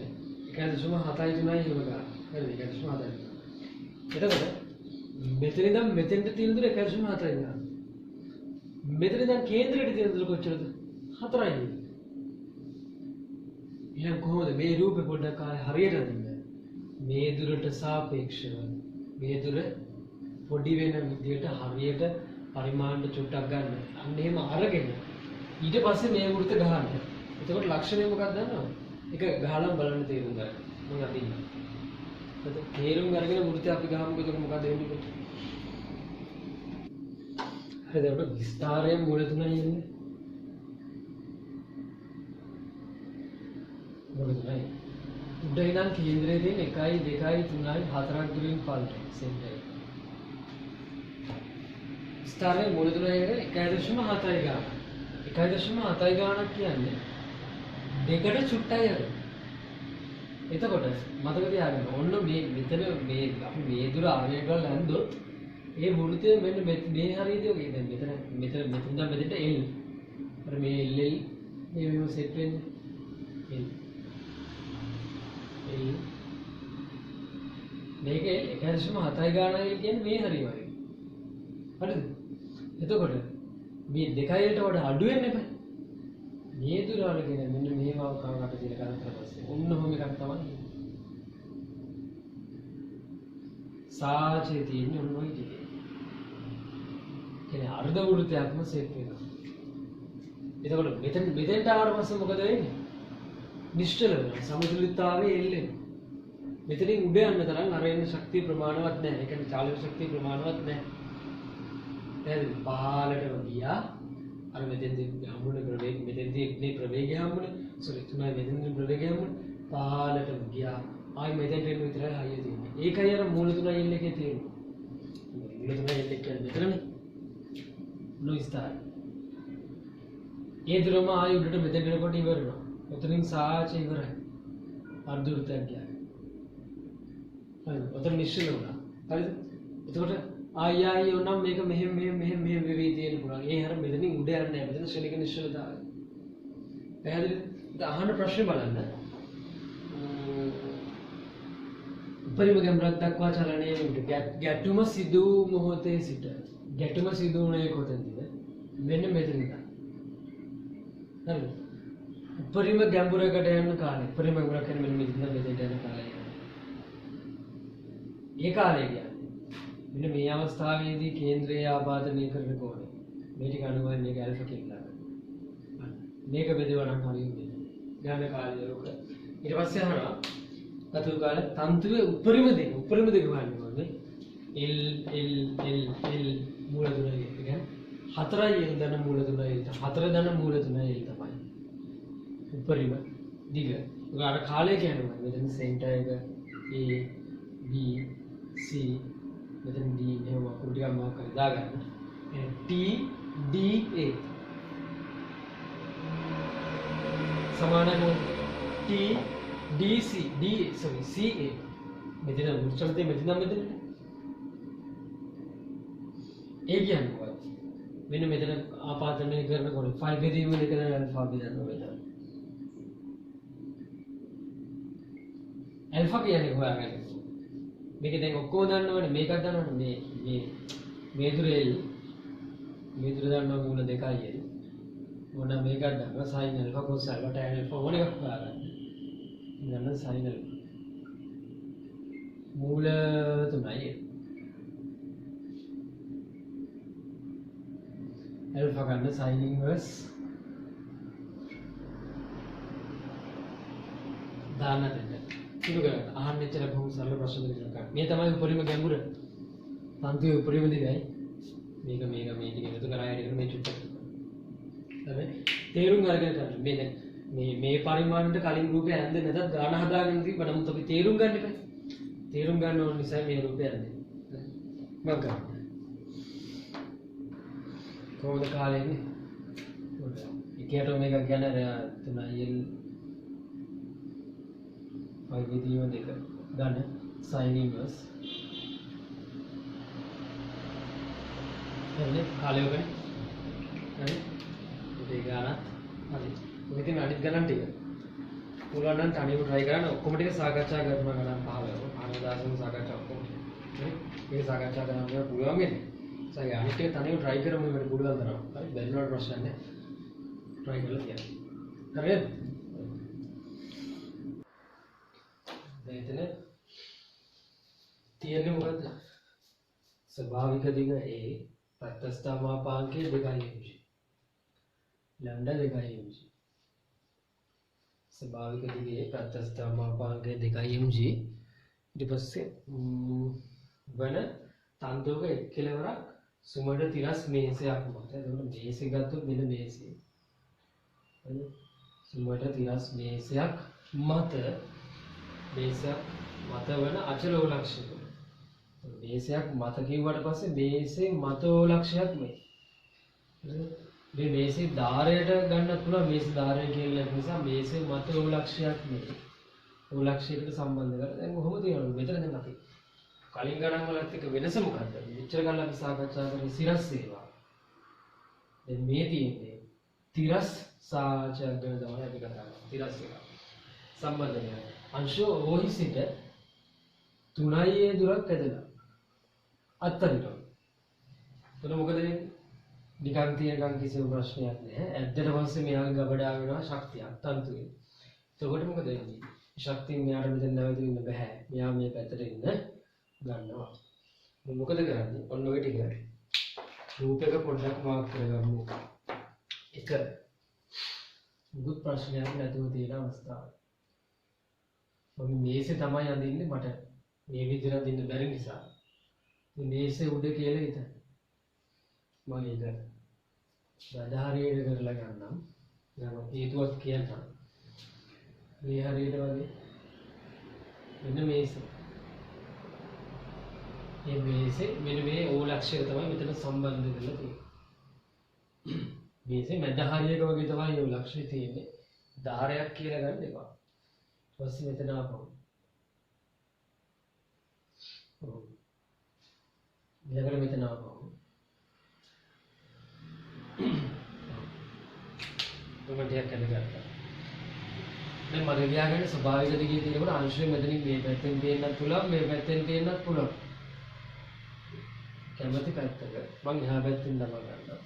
1.7යි 3යි එහෙම ගන්න. හරිද? 1.7යි. එතකොට මෙතන ඉඳන් මෙතෙන්ට තියෙන දුර 1.7යි ගන්න. මෙතන ඉඳන් කේන්ද්‍රයට තියෙන දුර කොච්චරද? 4යි. එහෙනම් කොහොමද මේ රූපේ පොඩ්ඩක් හරියට අදින්නේ? මේ දුරට සාපේක්ෂව මේ දුර පොඩි වෙන විදියට හරියට පරිමාණයට චුට්ටක් ගන්න. අන්න එහෙම අරගෙන ඊට පස්සේ මේ වෘත ගහන්න. එතකොට ලක්ෂණය මොකක්ද දන්නවද? ඒක ගහලා බලන්න තේරුම් ගන්න. මම අදින්න. එතකොට තේරුම් අරගෙන වෘතය අපි ගහමුකෝ. එතකොට මොකද වෙන්නේ? හරිද? අපිට විස්තරයෙන් මූල තුනයි එන්නේ. මූල තුනයි. උඩ ඉඳන් කේන්ද්‍රයේ තියෙන 1 2 3 4ක් දුරින් පල්ට සෙන්ටර්. ස්ථානයේ මූල තුනයි 1.7යි ගන්න. 1.7යි ගන්නක් කියන්නේ දෙකට චුට්ටයි අර. එතකොට මතක තියාගන්න ඕන්න මෙතන මේ අපි මේ දුර ආරය කරලා ඇන්දොත් ඒ වෘතය මෙන්න මේ හරියදී ඔගේ දැන් මෙතන ඉඳන් මෙතෙන්ට L. අර මේ L මේ මෙහෙම සෙට් වෙන්නේ. L මේක 1.7යි ගන්නයි කියන්නේ මේ හරිය වගේ. හරිද? එතකොට මේ 2ට වඩා අඩු වෙන්න එපා. මේ දුර අරගෙන මෙන්න මේවා කවකට දින කරලා පස්සේ ඔන්න ඔහොම එකක් තමයි. සාචේ තියෙන්නේ ඔන්න ඔය ටික. කියන්නේ අර්ධ වෘත්තයක්ම සෙට් වෙනවා. එතකොට මෙතෙන්ට ආවට පස්සේ මොකද වෙන්නේ? නිශ්චල වෙනවා. සමතුලිතතාවයේ එල්ලෙනවා. මෙතනින් උඩ යන්න තරම් අර එන ශක්තිය ප්‍රමාණවත් නැහැ. ඒ කියන්නේ චාලක ශක්තිය ප්‍රමාණවත් නැහැ. දැන් පහළටම ගියා. අර මෙතෙන්දී හම්බුනේ ප්‍රවේග මෙතෙන්දී මේ ප්‍රවේගය හම්බුනේ. සෝරි තුනයි මෙතෙන්දී ප්‍රවේගය හම්බුනේ. පහළටම ගියා. ආයි මෙතෙන්ට එන්න විතරයි හයිය තියෙන්නේ. ඒකයි අර මූල තුනයි එල් එකේ තියෙන්නේ. මූල තුනයි එල් එක කියන්නේ මෙතනනේ. නොයිස්තාර. ඒ දුරම ආයි උඩට මෙතෙන්ට එනකොට ඉවර වෙනවා. ඔතනින් සාචේ ඉවරයි. අර්ධ වෘත්තයක් ගියා. හරිද? ඔතන නිශ්චල වුණා. හරිද? එතකොට ආයි ඕනම් මේක මෙහෙම වෙවි තියෙන්න පුළුවන්. ඒ හැර මෙතනින් උඩ යන්නේ නැහැ. මෙතන ශ්‍රේණික නිශ්චලතාවය. පැහැදිලිද? දැන් අහන්න ප්‍රශ්නේ බලන්න. උපරිම ගැඹුරක් දක්වා චලනය වුණු ගැටුම සිදු මොහොතේ සිට ගැටුම සිදු වුණේ කොතනද? මෙන්න මෙතන ඉඳන්. හරිද? උපරිම ගැඹුරකට යන කාලය. උපරිම ගැඹුරක් කියන්නේ මෙන්න මෙතන යන කාලය. ඒ කාලය කියන්නේ මෙන්න මේ අවස්ථාවේදී කේන්ද්‍රයේ ආබාධනය කරන කෝණය. මේ ටික අනුවයි මේක ඇල්ෆා කියලා ගන්න. මේක බෙදුවා නම් හරියන්නේ. ඥාන කාලය ලොක. ඊට පස්සේ අහනවා අතු කාල තන්තුවේ උපරිම දෙක ගන්න ඕනේ. L මූල තුනයි. ඒ කියන්නේ 4යි L දන මූල තුනයි. 4 දන මූල තුනයි L තමයි. උපරිම දිග. ඒක අර කාලය කියන්නේ මෙතන සෙන්ටර් එක A B C මෙතන D එහෙම අකුරු ටිකක් මාක් කරලා දාගන්න. T D A සමානයි T D C C A මෙතන මුචල්තේ මෙතන ඒ කියන්නේ මොකක්ද? මෙන්න මෙතන ආපාදනය කරනකොට 5 බෙදීම එකද alpha බෙදන්න වෙනවා. alpha කියන්නේ හොයාගන්න. මේක දැන් ඔක්කොම දන්නවනේ මේකක් දන්නවනේ මේ දුර දන්නවා මූල 2යි L. මොන මේකක් දන්නවා sin alpha cos alpha tan alpha ඕන එකක් හොයාගන්න. දන්න sin alpha මූල 3යි alpha ගන්න sin inverse දාන්න දෙන්න. සුළු කරගන්න. අහන්න එච්චර බොහොම සරල ප්‍රශ්න දෙකක් ගන්න. මේ තමයි උපරිම ගැඹුර. තන්තුවේ උපරිම දිගයි. මේක මේ ටික එකතු කරා යටින් මේ චුට්ටක්. හරි. තේරුම් අරගෙන ගන්න. මේ දැන් මේ පරිමාණයට කලින් රූපය ඇඳෙන්නේ නැතත් ගාන හදාගෙන තිබ්බ නමුත් අපි තේරුම් ගන්න එපා. තේරුම් ගන්න ඕන නිසා මේ රූපය ඇඳෙන්නේ. මම ගන්න. කොහොමද කාලේ ඉන්නේ? ඒකට මේක ගැන 3L 5 විදියම දෙක ගන්න sin inverse හරි කාලේ ඔකනේ හරි ඒ ගානත් හරි ඔක ඉතින් අනිත් ගණන් ටික පුළුවන් නම් තනියම try කරන්න ඔක්කොම ටික සාකච්ඡා කරනවා ගණන් 15 ආනදාසම සාකච්ඡා ඔක්කොම හරි මේක සාකච්ඡා කරන්න පුළුවන් වෙන්නේ සයි අනිත් ටික තනියම try කරමු මේකට පුළුවන් තරම් හරි බැරිනවට ප්‍රශ්න නැහැ try කරලා කියන්න හරිද මෙතන තියෙන්නේ මොකද්ද? ස්වභාවික දිග A ප්‍රත්‍යස්ථාමාපාංකයේ 2 mg. Lambda 2 mg. ස්වභාවික දිගේ ප්‍රත්‍යස්ථාමාපාංකයේ 2 mg. ඊට පස්සේ වන තන්තුවක එක් කෙලවරක් සුමඩ තිරස් මේසයක් මත. එතකොට මේසෙ ගත්තොත් මෙන්න මේසෙ. හරි? සුමඩ තිරස් මේසයක් මත වන අචල ඕලක්ෂය. මේසයක් මත කිව්වට පස්සේ මේසේ මත ඕලක්ෂයක් මේ. මේ මේසේ ධාරයට ගන්නත් පුළුවන්. මේසේ ධාරය කියලා නිසා මේසේ මත ඕලක්ෂයක් මේ. ඕලක්ෂයකට සම්බන්ධ කරලා දැන් කොහොමද තියෙන්නේ? මෙතන දැන් අපි කලින් ගණන් වලත් එක වෙනස මොකද්ද? මෙච්චර ගන්න අපි සාකච්ඡා කරේ සිරස් ඒවා. දැන් මේ තියෙන්නේ තිරස් සාචක ගැන තමයි අපි කතා කරන්නේ. තිරස් එක. සම්බන්ධය. අංශ ඕහි සිට 3a දුරක් ඇදලා අත්තරිනවා. එතන මොකද වෙන්නේ? නිකන් තියෙනකන් කිසිම ප්‍රශ්නයක් නැහැ. ඇද්දට පස්සේ මෙයාගේ ගබඩා වෙනවා ශක්තියක් තන්තුවේ. එතකොට මොකද වෙන්නේ? ශක්තිය මෙයාට මෙතන නැවතින්න බෑ. මෙයා මේ පැත්තට ඉන්න ගන්නවා. මොකද කරන්නේ? ඔන්න ඔය ටික. රූපයක පොඩ්ඩක් මාක් කරගමු. එක මුකුත් ප්‍රශ්නයක් නැතුව තියෙන අවස්ථාව. මම මේසේ තමයි අඳින්නේ මට මේ විදිහට අඳින්න බැරි නිසා. මේ මේසේ උඩ කියලා හිතන්න. මම ඒක සාධාරණීය කරලා ගන්නම්. මම හේතුවක් කියන්නම්. මේ හරියට වගේ මෙන්න මේසේ. මේ මේසේ මෙන්න මේ ඕලක්ෂය තමයි මෙතන සම්බන්ධ කරලා තියෙන්නේ. මේසේ මැද හරියක වගේ තමයි ඕලක්ෂය තියෙන්නේ. ධාරයක් කියලා ගන්න එපා. ඊපස්සේ මෙතන ආපහු. ඊළඟට මෙතන ආපහු. මොකටද කරගත්තා? දැන් මම ලියාගෙන ස්වභාවික දිගේ තියෙනකොට අංශය මෙතනින් මේ පැත්තෙන් තියෙන්නත් පුළුවන් මේ පැත්තෙන් තියෙන්නත් පුළුවන්. කැමති පැත්තක මම එහා පැත්තෙන් දම ගන්නවා.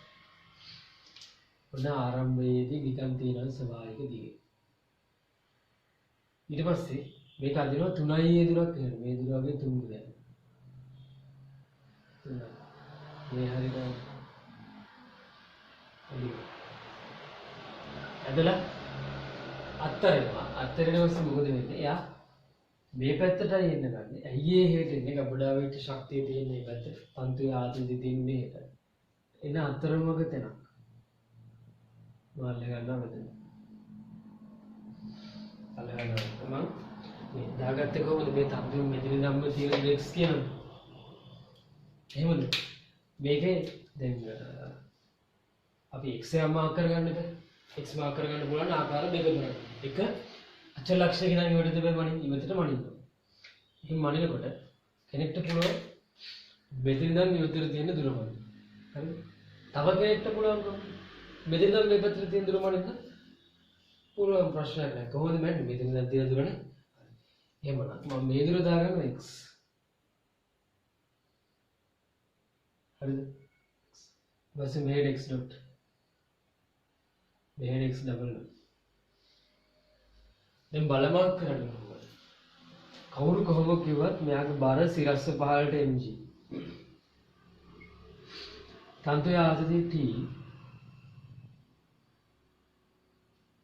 ඔන්න ආරම්භයේදී නිකන් තියෙන ස්වභාවික දිගේ. ඊට පස්සේ මේක අදිනවා 3a දුරක් වෙනවා. මේ දුර වගේ 3 දුරක්. මේ හරියට ඇදලා අත්තරිනවා. අත්තරින පස්සේ මොකද වෙන්නේ? එයා මේ පැත්තටයි එන්න ගන්න. ඇයි ඒ හේට එන්නේ? ගබඩා වෙච්ච ශක්තිය තියෙන මේ පැත්තට. තන්තුවේ ආතතිය තියෙන මේකට. එන අත්තරමක තැනක්. මාල්ල ගන්නවා මෙතන. අල්ලගන්නවා. මම මේ දාගත්තේ කොහොමද? මේ තන්තුවේ මෙතන ධම්ම තියෙන x කියනවා. එහෙමද? මේකේ දැන් අපි x එක මාක් කරගන්න බෑ. x මාක් කරගන්න පුළුවන් ආකාර දෙක තුනක්. එක අචල ලක්ෂ්‍ය කියන ඉවටද බෑ මනින් ඉවතට මනින්න. එහෙනම් මනිනකොට කෙනෙක්ට පුළුවන් මෙතන ඉඳන් ඉවතට තියෙන දුර මනින්න. හරිද? තව කෙනෙක්ට පුළුවන් මෙතන ඉඳන් මේ පැත්තට තියෙන දුර මනින්න. පුළුවන් ප්‍රශ්නයක් නෑ. කොහොමද මන්නේ? මෙතන ඉඳන් තියෙන දුරනේ. එහෙමනම් මම මේ දුර දාගන්නවා x. හරිද? ඊපස්සේ මෙහෙට x dot මෙහෙට x double dot. දැන් බලමාක් කරන්න ඕනේ. කවුරු කොහොම කිව්වත් මෙයාගේ බර සිරස්ස පහළට mg. තන්තුවේ ආතතිය t.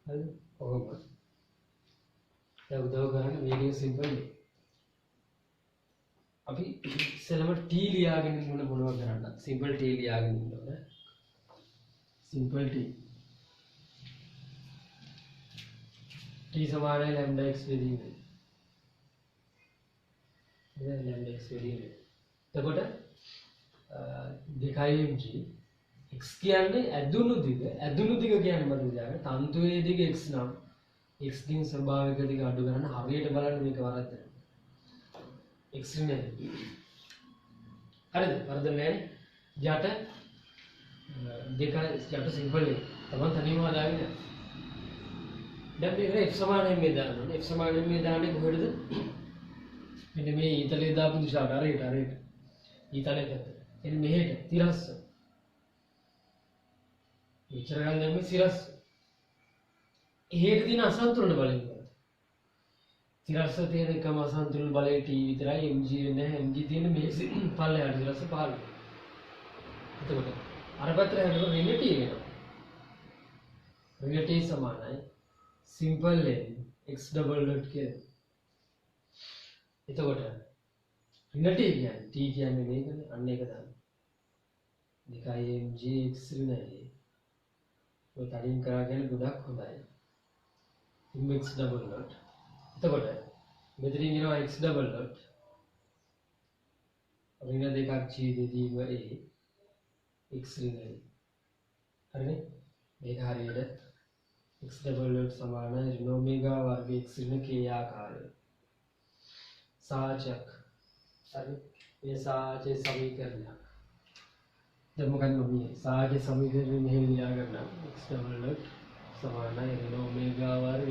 හරිද? ඔහොම. දැන් උදව් කරන්න මේකේ සිම්පල් නේ. අපි ඉස්සෙල්ලාම t ලියාගෙන ඉන්න මොනවද කරන්න? සිම්පල් t ලියාගෙන ඉන්න ඕනේ. Simple t. t සමානයි lambda x වෙදීනේ. දැන් lambda x වෙදීනේ. එතකොට 2mg x කියන්නේ ඇදුණු දිග කියන්නේ මොකද කියන්නේ? තන්තුවේ දිග x නම් x දින් ස්වභාවික දිග අඩු කරන්න හරියට බලන්න මේක වරද්දන්න. x නේ. හරිද? වරද නැහැ. යට දෙක යට සිම්පල් එක. තමන් තනියම හදාගෙන. දැන් මේක f සමානයි මේ දාන්න. f සමානයි මේ දාන්නේ කොහෙද? මෙන්න මේ ඊතලයේ දාපු දිශාවට අරේට. ඊතලයේ පැත්ත. එන්න මෙහෙට තිරස්ස. මෙච්චර ගන්න දැන් මේ සිරස්. එහෙට තියෙන අසන්තුලන බලන්න. තිරස්ස තියෙන එකම අසන්තුලන බලයේ T විතරයි mg වෙන්නේ නැහැ. mg තියෙන මේ පල්ලෙහාට තිරස්ස පහළ වෙනවා. එතකොට අර පැත්තට හැදෙන ඍණ T වෙනවා. ඍණ T සමානයි simple n x double dot කියලා. එතකොට ඍණ T කියන්නේ T කියන්නේ මේකනේ. අන්න ඒක තමයි. 2mg x ඍණයි. ඔය කලින් කරාගෙන ගොඩක් හොඳයි. x double dot. එතකොට මෙතනින් එනවා x double dot. ඍණ දෙකක් ඡේදයේදීම a x ඍණයි. හරිනේ? මේක හරියට x double dot සමාන ඍණ ඔමේගා වර්ග x ඍණ k ආකාරය. සාචක. හරි? මේ සාචේ සමීකරණයක්. දැන් මොකක්ද මේ සාචේ සමීකරණය මෙහෙම ලියා ගන්න. x double dot සමානයි ඍණ ඔමේගා වර්ග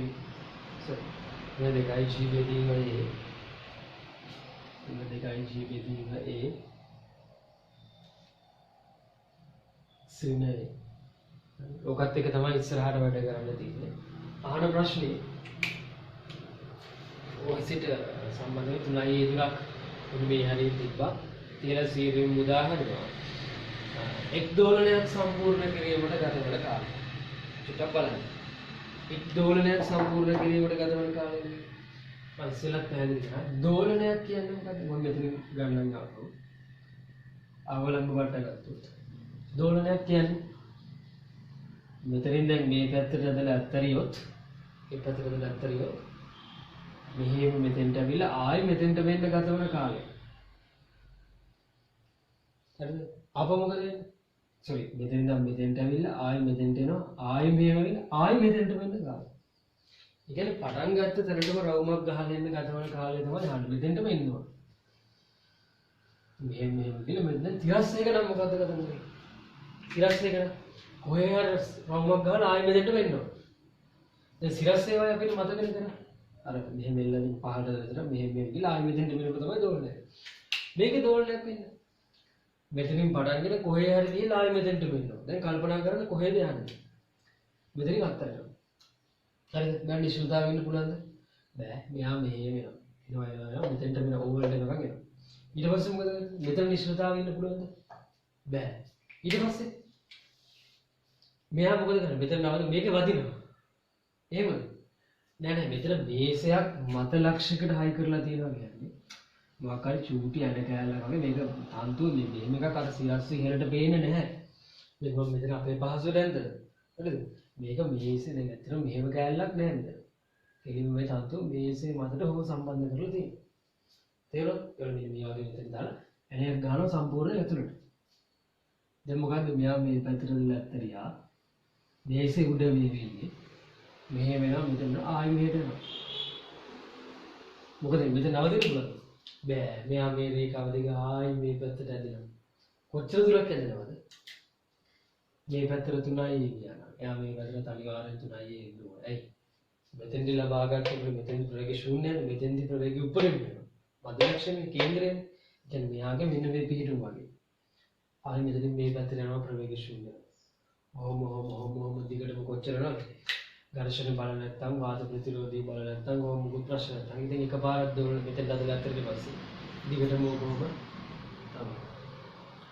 මේ දෙකයි g බෙදීම a. මේ දෙකයි g බෙදීම a. ශ්‍රීනේ. ඔකත් එක තමයි ඉස්සරහට වැඩ කරන්න තියෙන්නේ. අහන ප්‍රශ්නේ ඔසිට සම්බන්ධව 3යි දුරක් මේ හරියට තිබ්බා. තියෙන සීරීම් උදාහරණයක්. එක් දෝලනයක් සම්පූර්ණ කිරීමට ගත වන කාලය. චුට්ටක් බලන්න. එක් දෝලනයක් සම්පූර්ණ කිරීමට ගත වන කාලය. මම ඉස්සෙල්ලත් පැහැදිලි කරා. දෝලනයක් කියන්නේ මොකක්ද? මම මෙතන ගණන් ගන්නවා. අවලංගු වට ගත්තොත්. දෝලනයක් කියන්නේ මෙතනින් දැන් මේ පැත්තට ඇදලා අත්තරියොත් මේ පැත්තට ඇදලා අත්තරියොත් මෙහෙම මෙතෙන්ට අවිලා ආයෙ මෙතෙන්ට වෙන්න ගත වන කාලය. හරිද? අප මොකද වෙන්නේ? සෝරි මෙතෙන්ද මෙතෙන්ට අවිලා ආයෙ මෙතෙන්ට එනවා ආයෙ මෙහෙම වෙලා ආයෙ මෙතෙන්ට වෙන්න කාලය. ඒ කියන්නේ පටන් ගත්ත තැනටම රවුමක් ගහලා එන්න ගත වන කාලය තමයි හරියට මෙතෙන්ටම එන්න ඕන. මෙහෙම කියලා මෙතන 31 නම් මොකද්ද ගත වෙන්නේ? 31 කොහේ හරි රවුමක් ගහලා ආයෙ මෙතෙන්ට වෙන්න ඕන. දැන් 31 වගේ අපිට මතක නේද? අර මෙහෙම එල්ලමින් පහළට දැතර මෙහෙම ගිහලා ආයෙ මෙතෙන්ට මෙලක තමයි දෝලනය. මේකේ දෝලනයක් වෙන්නේ. මෙතනින් පටන්ගෙන කොහේ හරි ගිහලා ආයෙ මෙතෙන්ට වෙන්න ඕන. දැන් කල්පනා කරන්න කොහෙද යන්නේ? මෙතනින් අත්තරනවා. හරිද? දැන් නිශ්චිතතාව වෙන්න පුළුවන්ද? බෑ. මෙහා මෙහෙම එනවා. එනවා මෙතෙන්ට මෙන්න ඕවර්ට එනකන් එනවා. ඊට පස්සේ මොකද වෙන්නේ? මෙතන නිශ්චිතතාව වෙන්න පුළුවන්ද? බෑ. ඊට පස්සේ මෙහා මොකද කරන්නේ? මෙතන නවද මේකේ වදිනවා. එහෙමද? නෑ නෑ මෙතන මේසයක් මත ලක්ෂයකට හයි කරලා තියෙනවා කියන්නේ මොකක් හරි චූටි ඇඩ කෑල්ලක් වගේ මේක තන්තු මෙහෙම එකක් අර සිරස්සේ ඉහළට පේන්නේ නැහැ. මේක මම මෙතන අපේ පහසුවට ඇන්ද. හරිද? මේක මේසේ දැන් ඇත්තටම මෙහෙම කෑල්ලක් නෑ මෙතන. කෙලින්ම මේ තන්තු මේසේ මතට හොම සම්බන්ධ කරලා තියෙනවා. තේරුණාද? ඒ මේ වගේ මෙතන දාලා ඇණයක් ගන්නවා සම්පූර්ණ ඇතුළට. දැන් මොකද්ද මෙයා මේ පැත්තට දාලා ඇත්තරියා මේසේ උඩ මේ වෙන්නේ මෙහෙම වෙනවා මෙතන ආයෙ මෙහෙට එනවා. මොකද මෙතන නවතින්න පුළුවන්ද? බෑ. මෙයා මේ රේඛාව දිග ආයෙ මේ පැත්තට ඇදෙනවා. කොච්චර දුරක් ඇදෙනවද? මේ පැත්තට 3යි යනවා. එයා මේ පැත්තට අනිවාර්යෙන් 3යි එන්න ඕනේ. ඇයි? මෙතෙන්දි ලබා ගන්න මෙතෙන් ප්‍රවේගය ශූන්‍යයි. මෙතෙන්දි ප්‍රවේගය උඩරින් වෙනවා. මධ්‍යලක්ෂණයේ කේන්දරයෙන් දැන් මෙයාගේ මෙන්න මේ පිහිටුම වගේ. ආයෙ මෙතනින් මේ පැත්තට යනවා ප්‍රවේගය ශූන්‍යයි. ඔහොම දිගටම කොච්චර යනවද? घर्षण बल නැත්නම් වාත ප්‍රතිරෝධී බල නැත්නම් ඕම මුකුත් ප්‍රශ්න නැත්නම් ඉතින් එකපාරක් දෝලන මෙතෙන් අදගත්තට පස්සේ දිගටම ඕකම තමයි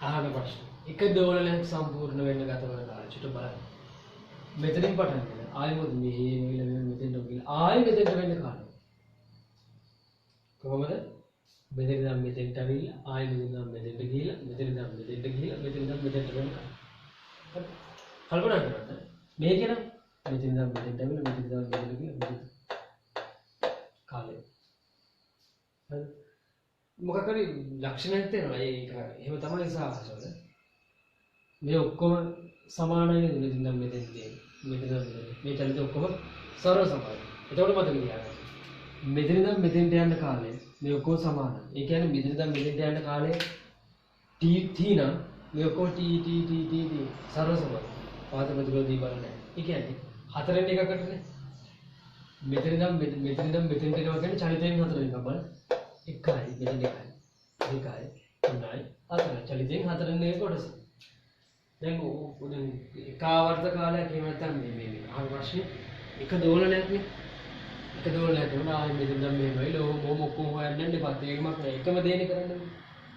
අහන ප්‍රශ්න. එක දෝලනයක් සම්පූර්ණ වෙන්න ගත වන කාලය චුට බලන්න. මෙතනින් පටන් ගන්න ආයෙ මොකද මෙහෙ මෙතෙන්ට ගිහලා ආයෙ මෙතෙන්ට වෙන්න කාලය. කොහොමද? මෙතෙන් ඉඳන් මෙතෙන්ට අවිල්ලා ආයෙ මෙතෙන් ඉඳන් මෙතෙන්ට ගිහලා මෙතෙන් ඉඳන් මෙතෙන්ට ගිහලා මෙතෙන් ඉඳන් මෙතෙන්ට වෙන්න කාලය. හරි. කල්පනා කරන්න. මේක නම් මෙතන ඉඳන් මෙතෙන්ට ඇවිල්ලා මෙතන ඉඳන් මෙතෙන්ට ගිහලා මෙතෙන් කාලය. හරි. මොකක් හරි ලක්ෂණයක් තියෙනවා. ඒක එහෙම තමයි සාහසවල. මේ ඔක්කොම සමානයි නේද? මෙතන ඉඳන් මෙතෙන්ට මෙතන මේ චලිත ඔක්කොම සරල සමානයි. එතකොට මතක තියාගන්න. මෙතන ඉඳන් මෙතෙන්ට යන කාලය මේ ඔක්කොම සමානයි. ඒ කියන්නේ මෙතන ඉඳන් මෙතෙන්ට යන කාලය t නම් මේ ඔක්කොම t සරල සමානයි. වාත ප්‍රතිරෝධී බල නැහැ. ඒ කියන්නේ හතරෙන් එකකටනේ. මෙතන ඉඳන් මෙතෙන්ට එනවා කියන්නේ චලිතයෙන් හතර එකක් බලන්න. 1යි මෙතන 2යි 3යි 4යි චලිතයෙන් හතරෙන් එක කොටස. දැන් එක ආවර්ත කාලයක් එහෙම නැත්නම් මේ අහන ප්‍රශ්නේ එක දෝලනයක් නේ. එක දෝලනයක් කරනවා ආයෙ මෙතන දැන් මෙහෙමයි ලෝක මොකෝ හොයන්න යන්න එපා ඒකම එකම දේනේ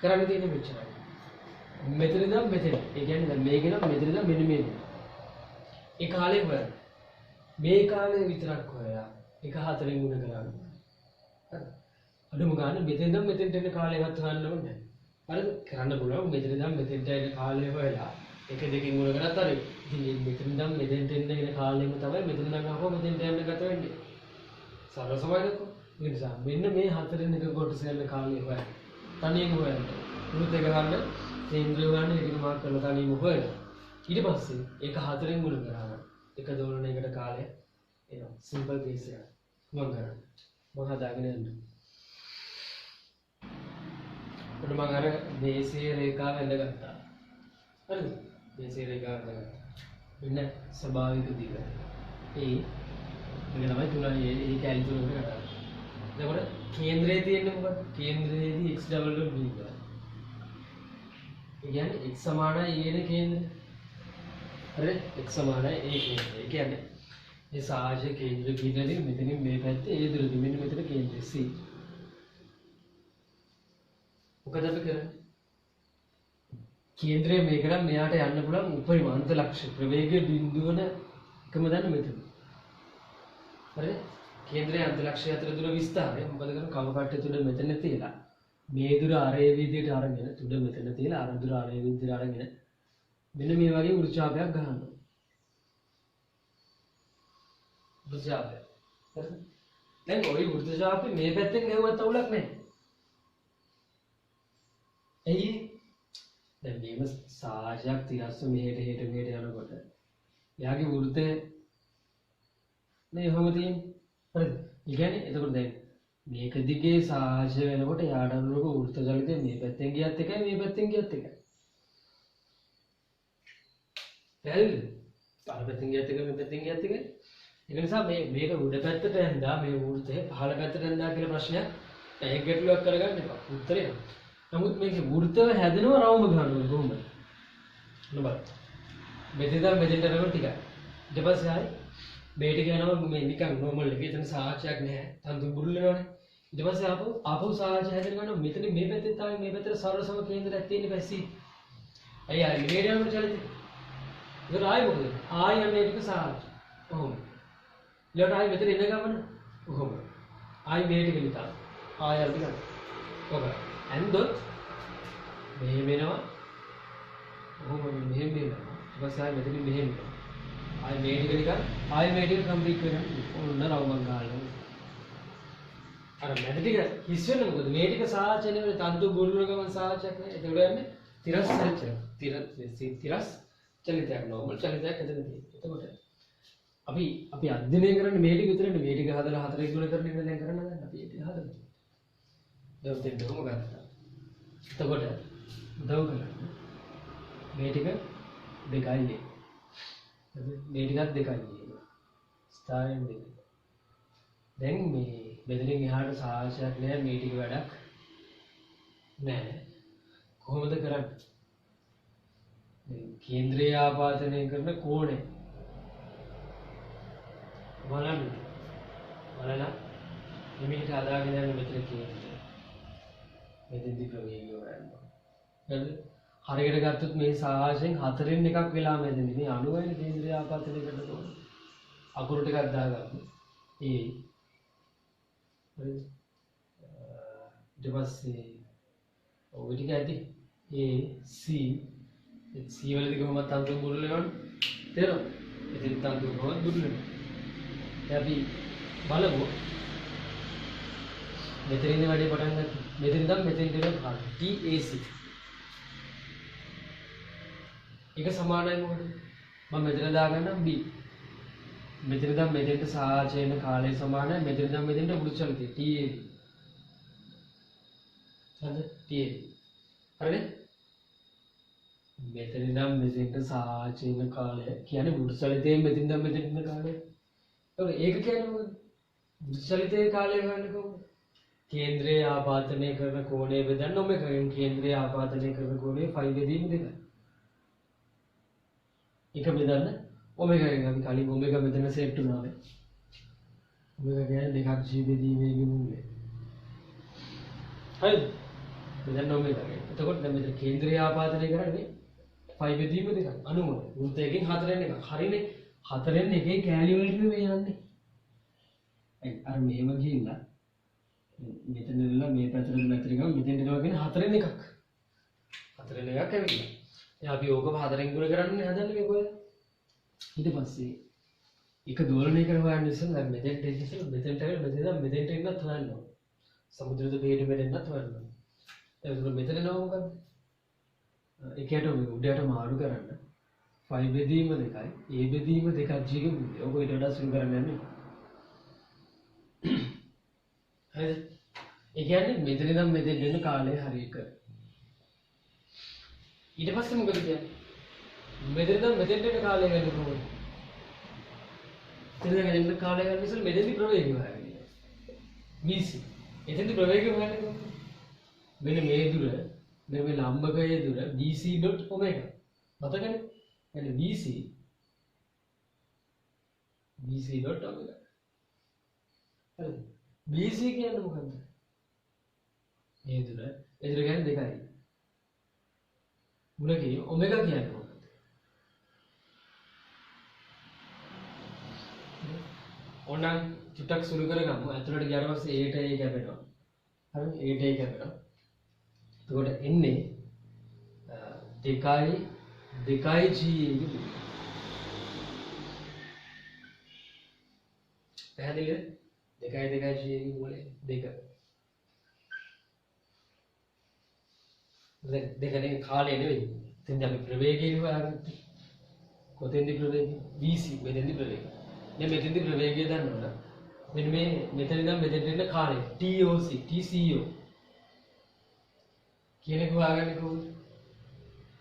කරන්න තියෙන්නේ මෙච්චරයි මෙතන ඉඳන් මෙතන ඒ කියන්නේ දැන් මේක නම් මෙතන ඉඳන් මෙන්න මේ ඒ කාලේ හොයන්න මේ කාලේ විතරක් හොයලා එක හතරෙන් ගුණ කරන්න හරි අඩුම ගන්න මෙතන ඉඳන් මෙතෙන්ට එන කාලේවත් හොයන්න ඕනේ හරිද කරන්න පුළුවන් මෙතන ඉඳන් මෙතෙන්ට එන කාලේ හොයලා එක දෙකකින් ගුණ කරත් හරි ඉතින් මෙතන ඉඳන් මෙතෙන්ට එන කාලෙම තමයි මෙතන ඉඳන් ආවම මෙතෙන්ට යන්න ගත වෙන්නේ සරල සමයකෝ ඒ නිසා මෙන්න මේ හතරෙන් එක කොටස යන කාලේ හොයන්න තනියම හොයන්න උරුත් එක ගන්න තේන්ද්‍රය ගන්න එක මාක් කරලා තනියම හොයන්න ඊට පස්සේ ඒක හතරෙන් ගුණ කරාම එක දෝලනයකට කාලය එනවා සිම්පල් කේස් එකක් මම කරන්නේ මම හදාගෙන යන්න මම අර දේශීය රේඛාව ඇඳගත්තා හරිද දේශීය රේඛාව ඇඳගත්තා මෙන්න ස්වභාවික දිග ඒ මේක තමයි තුනයි ඒ කැලි තුනකට කතා කරන්නේ එතකොට කේන්ද්‍රයේ තියෙන්නේ මොකක්ද කේන්ද්‍රයේදී x ඩබල් ඩොට් b ගන්න ඒ කියන්නේ x සමානයි a නේ කේන්ද්‍රය හරි x සමානයි a කේන්ද්‍රය ඒ කියන්නේ මේ සාජ කේන්ද්‍ර කිනදී මෙතනින් මේ පැත්තේ a දුරදී මෙන්න මෙතන කේන්ද්‍රය c මොකද අපි කරන්නේ කේන්ද්‍රය මේකට මෙයාට යන්න පුළුවන් උපරිම අන්ත ලක්ෂ්‍ය ප්‍රවේග බිඳුවන එකම දන්න මෙතන හරිද කේන්ද්‍රය අන්ත ලක්ෂ්‍ය අතර දුර විස්තරය මොකද කරන්නේ කව කට්ටය තුඩ මෙතන තියලා මේ දුර අරේ විදියට අරගෙන තුඩ මෙතන තියලා අර දුර අරේ විදියට අරගෙන මෙන්න මේ වගේ වෘත්තාපයක් ගන්නවා වෘත්තාපය හරිද දැන් ওই වෘත්තාපය මේ පැත්තෙන් ගෙවුවත් අවුලක් නැහැ එයි දැන් මේව සාජයක් තිරස්ස මෙහෙට යනකොට එයාගේ වෘත්තය මේ කොහොම තියෙන්නේ හරිද ඒ කියන්නේ එතකොට දැන් මේක දිගේ සාජ වෙනකොට යාට අනුරූප වෘත්ත චලිතය මේ පැත්තෙන් ගියත් එකයි මේ පැත්තෙන් ගියත් එකයි පැහැදිලිද අර පැත්තෙන් ගියත් එකයි මේ පැත්තෙන් ගියත් එකයි ඒක නිසා මේක උඩ පැත්තට යන්දා මේ වෘත්තය පහළ පැත්තට යන්දා කියලා ප්‍රශ්නයක් ඒක ගැටලුවක් කරගන්න එපා උත්තරේ නමුත් මේකේ වෘත්තව හැදෙනවා රවුම ගන්නවා කොහොමද නබල මෙතෙන්ද මෙතෙන්ට යනකොට ටිකයි ඊට පස්සේ ආයි මේට යනවා මේ නිකන් නෝමල් එක එතන සාහචයක් නැහැ තන්තු බුරුල් වෙනවනේ ඊට පස්සේ ආපහු සාහචය හැදෙන ගමන් මෙතන මේ පැත්තේ තමයි මේ පැත්තට සරල සම කේන්දරයක් තියෙන පැසි අය ආයි මේට යනකොට චලිතය ඒක ආයි මොකද ආයි යන්නේ ටික සාහච කොහොම ඊළඟට ආයි මෙතන එන ගමන කොහොම ආයි මේට ගෙලිතා ආයි අර ටික කොහොමද ඇන්දොත් මෙහෙම වෙනවා කොහොම මෙහෙම වෙනවා ඊට පස්සේ ආයි මෙතනින් මෙහෙම වෙනවා ආයි මේ ටික නිකන් ආයි මේ ටික කම්ප්ලීට් වෙනවා ඕන්න රවුමක් ගහලා අර මැද ටික හිස් වෙන්නේ මොකද මේ ටික සාහචනේ වල තන්තු ගොල්ලන ගමන් සාහචයක් නෑ ඒක වෙන්නේ තිරස් චලිතයක් නෝමල් චලිතයක් එතන තියෙනවා එතකොට අපි අධ්‍යයනය කරන්නේ මේ ටික විතරනේ මේ ටික හදලා හතරේ ගුණ කරන එක දැන් කරන්න ගන්න අපි ඒක හදලා දැන් දෙන්න කොහොම ගන්නවා එතකොට උදව් කරන්න මේ ටික දෙකයි මේ ටිකත් දෙකයි ස්ථානයෙන් දෙක දැන් මේ මෙතනින් එහාට සාහසයක් නෑ මේ ටික වැඩක් නෑ කොහොමද කරන්නේ කේන්ද්‍රය ආපාදනය කරන කෝණය බලන්න මෙහෙට හදාගෙන යන මෙතන කේන්ද්‍රය මෙතෙන්දි ප්‍රවේගය හොයනවා හරිද හරියට ගත්තොත් මේ සාහසයෙන් හතරෙන් එකක් වෙලා මෙතෙන්දි මේ 90 කේන්ද්‍රය ආපාදනය කරනකොට අකුරු ටිකක් දාගන්න ඒ හරිද ඊට පස්සේ ඔය ටික ඇති A C C වලදී කොහොමද තන්තු බුරුල් වෙනවනේ තේරෙනවද ඉතින් තන්තු කොහොමද බුරුල් වෙන්නේ අපි බලමු මෙතන ඉඳන් වැඩි පටන් ගන්න මෙතන ඉඳන් මෙතෙන්ට යන TAC ඒක සමානයි මොකද මම මෙතන දාගන්නම් B මෙතන ඉඳන් මෙතෙන්ට සාහචයන කාලය සමානයි මෙතන ඉඳන් මෙතෙන්ට වෘත්තචලිතය TAB හරිද හරිද මෙතන ඉඳන් මෙතෙන්ට සාහචයන කාලය කියන්නේ වෘත්තචලිතයෙන් මෙතන ඉඳන් මෙතෙන්ට කාලය ඒක කියන්නේ මොකද වෘත්තචලිතයේ කාලය ගන්න කොහොමද කේන්ද්‍රය ආපාදනය කරන කෝණය බෙදන්න ඔමෙගාෙන් කේන්ද්‍රය ආපාදනය කරන කෝණය ෆයි බෙදීම දෙකයි එක බෙදන්න ඔමෙගාෙන් අපි කලින් ඔමෙගා මෙතන සෙට් වුණානේ මේක කියන්නේ දෙකක් ජීවිතීමේ මුල්ලේ. හරිද? මෙතන ඔමෙගා එක. එතකොට දැන් මෙතන කේන්ද්‍රීය ආපාදනය කරන්නේ 5 බෙදීම දෙකක්. අනුම වෘත්තයකින් 4න් එකක්. හරිනේ. 4න් එකේ කෑලි වලට මේ යන්නේ. අර මෙහෙම ගිහිල්ලා මෙතන ඉඳලා මේ පැත්තට මෙතන ගම මෙතෙන් එනවා කියන්නේ 4න් එකක්. 4න් එකක් ඇවිල්ලා. දැන් අපි ඕක 4න් ගුණ කරන්නේ හදන්නේ මේ කොහෙද? ඊට පස්සේ එක දෝලනය කරලා හොයන්න ඉස්සෙල්ලා දැන් මෙතෙන්ට ඉස්සෙල්ලා මෙතෙන්ට ඇවිල්ලා මෙතෙන්ට එන්නත් හොයන්න ඕන. සමුද්‍රද පිටු මෙතෙන්වත් හොයන්න ඕන. එතකොට මෙතන නෝ මොකද්ද? එකයට උඩට මාරු කරන්න 5 බෙදීම දෙකයි a බෙදීම දෙකක් g ගේ මුල්‍ය. ඔක ඊට වඩා සුළු කරන්න යන්නේ. හරිද? ඒ කියන්නේ මෙතන ඉඳන් මෙතෙන් දෙන්න කාලය හරි එක. ඊට පස්සේ මොකද කියන්නේ? මෙතන ඉඳන් මෙතෙන් දෙන්න කාලය ගන්න කොහොමද? මෙතන දෙන්න කාලය ගන්න ඉස්සෙල් මෙතෙන්දි ප්‍රවේගය හොයන්නේ. vc. එතෙන්දි ප්‍රවේගය හොයන්නේ කොහොමද? මෙන්න මේ දුර මෙන්න මේ ලම්බකයේ දුර vc dot omega. මතකනේ? يعني vc dot omega. හරිද? vc කියන්නේ මොකද්ද? මේ දුර කියන්නේ දෙකයි. මුලකේ omega කියන්නේ මොකක්ද? ඕනනම් චුට්ටක් සුළු කරගමු. ඇතුළට ගියාට පස්සේ a ට a කැපෙනවා. හරි? a ට a කැපෙනවා. එතකොට එන්නේ 2යි ga ගේ දුර. පැහැදිලිද? 2යි ga ගේ මුලේ 2. දෙකනේ කාලය නෙවෙයි. එතෙන්ද අපි ප්‍රවේගය හොයාගත්තේ. කොතෙන්ද ප්‍රවේගය? vc මෙතෙන්ද ප්‍රවේගය. දැන් මෙතෙන්ද ප්‍රවේගය දන්නවද? මෙන්න මේ මෙතන ඉඳන් මෙතෙන්ට එන කාලය toc tco කියන එක හොයාගන්නේ කොහොමද?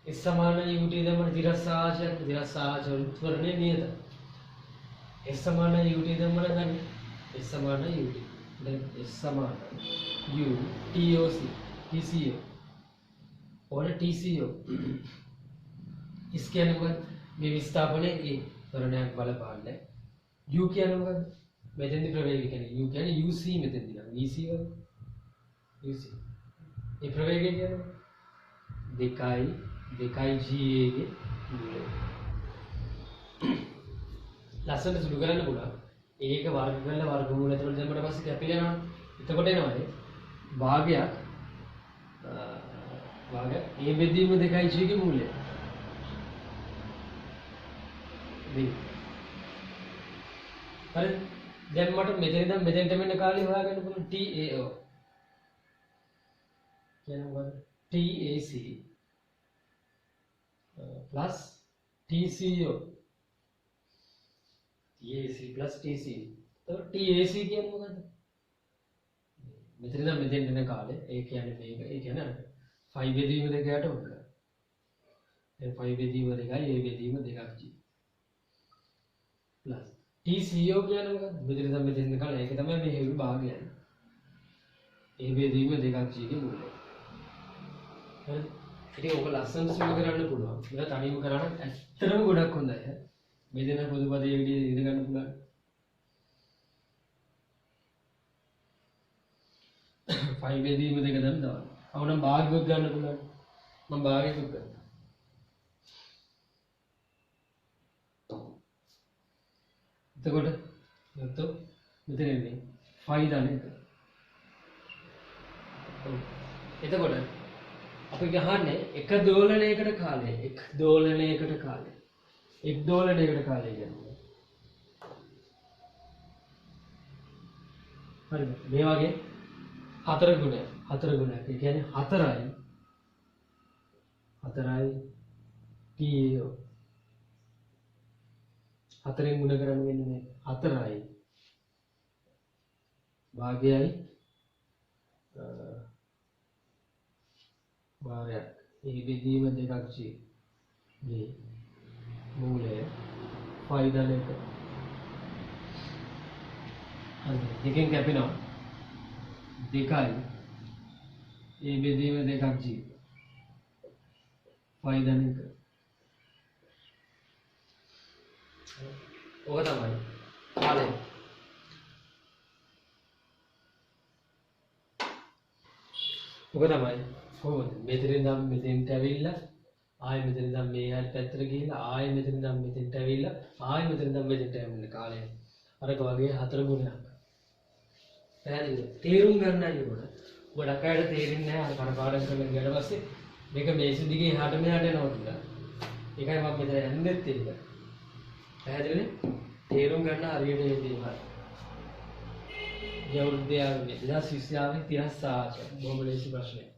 s සමාන ut දමන දිරස්සාජයක් දිරස්සාජ උත්වරණය නියත. s සමාන ut දමන ගන්න. s සමාන ut. දැන් s සමාන u toc tco और TCO इसके अनुगत में विस्थापन है एक त्वरणයක් බලපාන්නේ U කියන්නේ මොකද්ද? මෙතෙන්දි ප්‍රවේගය කියන්නේ U කියන්නේ UC මෙතෙන්දි නම් VC වල UC ඒ ප්‍රවේගය කියන්නේ 2යි GA ගේ මුලය. ලස්සනට සුළු කරන්න පුළුවන්. ඒක වර්ග කරලා වර්ගමූල ඇතුළට දැම්මට පස්සේ කැපිලා යනවා. එතකොට එනවා භාගයක් भाग a बेदी में दिखाई g के मूल्य अरे දැන් මට මෙතන ඉඳන් මෙතෙන්ට මෙන්න කාලේ හොයාගන්න පුළුවන් TAO කියන මොකද TAC plus TCO TAC plus TCO එතකොට TAC කියන්නේ මොකද්ද මෙතන ඉඳන් මෙතෙන්ට එන කාලේ ඒ කියන්නේ මේක ඒ කියන්නේ 5 බෙදීම දෙකකට උඩ. දැන් 5 බෙදීම දෙකයි a බෙදීම දෙකක් g. ප්ලස් TCO කියන්නේ මොකක්ද? මෙතන ඉඳන් මෙතෙන් කාලේ ඒක තමයි මේ හේතු භාගය. a බෙදීම දෙකක් g ගේ මූලය. හරි. ඉතින් ඔක ලස්සන සුළු කරන්න පුළුවන්. මේක තනියම කරාම ඇත්තටම ගොඩක් හොඳයි. මේ දෙන පොදු පදයේ විදිහට ඉඳ ගන්න පුළුවන්. 5 බෙදීම දෙක දැන් දාන්න. අවනම් භාගයක් ගන්න පුළුවන්. මම භාගයක් ගන්නවා. එතකොට නැත්නම් මෙතන ඉන්නේ 5 දාන එක. එතකොට අපි ගහන්නේ එක දෝලනයකට කාලය. එක් දෝලනයකට කාලය කියන්නේ. හරිද? මේ වගේ 4 ගුණයක්. ඒ කියන්නේ 4යි TAO 4ෙන් ගුණ කරන්න වෙන්නේ මේ 4යි භාගයයි භාගයක් ඒ බෙදීම දෙකක් g ගේ මූලය 5 දාන එක. හරි දෙකෙන් කැපෙනවා 2යි a බෙදීම දෙකක් g 5 දාන එක. ඔක තමයි කාලය. ඔක තමයි කොහොමද මෙතනින් නම් මෙතෙන්ට ඇවිල්ලා ආයෙ මෙතනින් නම් මේ හැට පැත්තට ගිහිල්ලා ආයෙ මෙතනින් නම් මෙතෙන්ට ඇවිල්ලා ආයෙ මෙතනින් නම් මෙතෙන්ට යන්න කාලය අරක වගේ හතර ගුණයක් පැහැදිලිද තේරුම් ගන්නයි ඕන ගොඩක් අයට තේරෙන්නේ නැහැ අර කනපාඩම් කරලා ගියාට පස්සේ මේක මේසෙ දිගේ එහාට මෙහාට යනවා කියලා ඒකයි මම මෙතන යන්නෙත් ඒක පැහැදිලිනේ තේරුම් ගන්න හරියට මේ දේවල් යවුරුද්දේ ඉතිහාස විශ්යාවේ ඉතිහාස සාහිත්‍ය බොහොම ලේසි ප්‍රශ්නයක්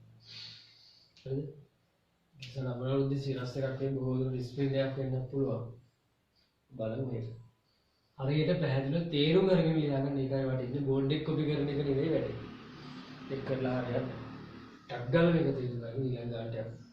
හරිද ඉතින් අපරාධ සිරස් එකක් තියෙන බොහෝ දුර ඩිස්ප්ලේ එකක් වෙන්න පුළුවන් බලමු මේක හරියට පැහැදිලිව තේරුම් අරගෙන ලියා ගන්න එකයි වටින්නේ බෝඩ් එක කොපි කරන එක නෙවෙයි වැඩේ එක් කරලා හරියට ටක් ගාලා මේක තේරුම් ගන්න ඊළඟ ගානට යන්න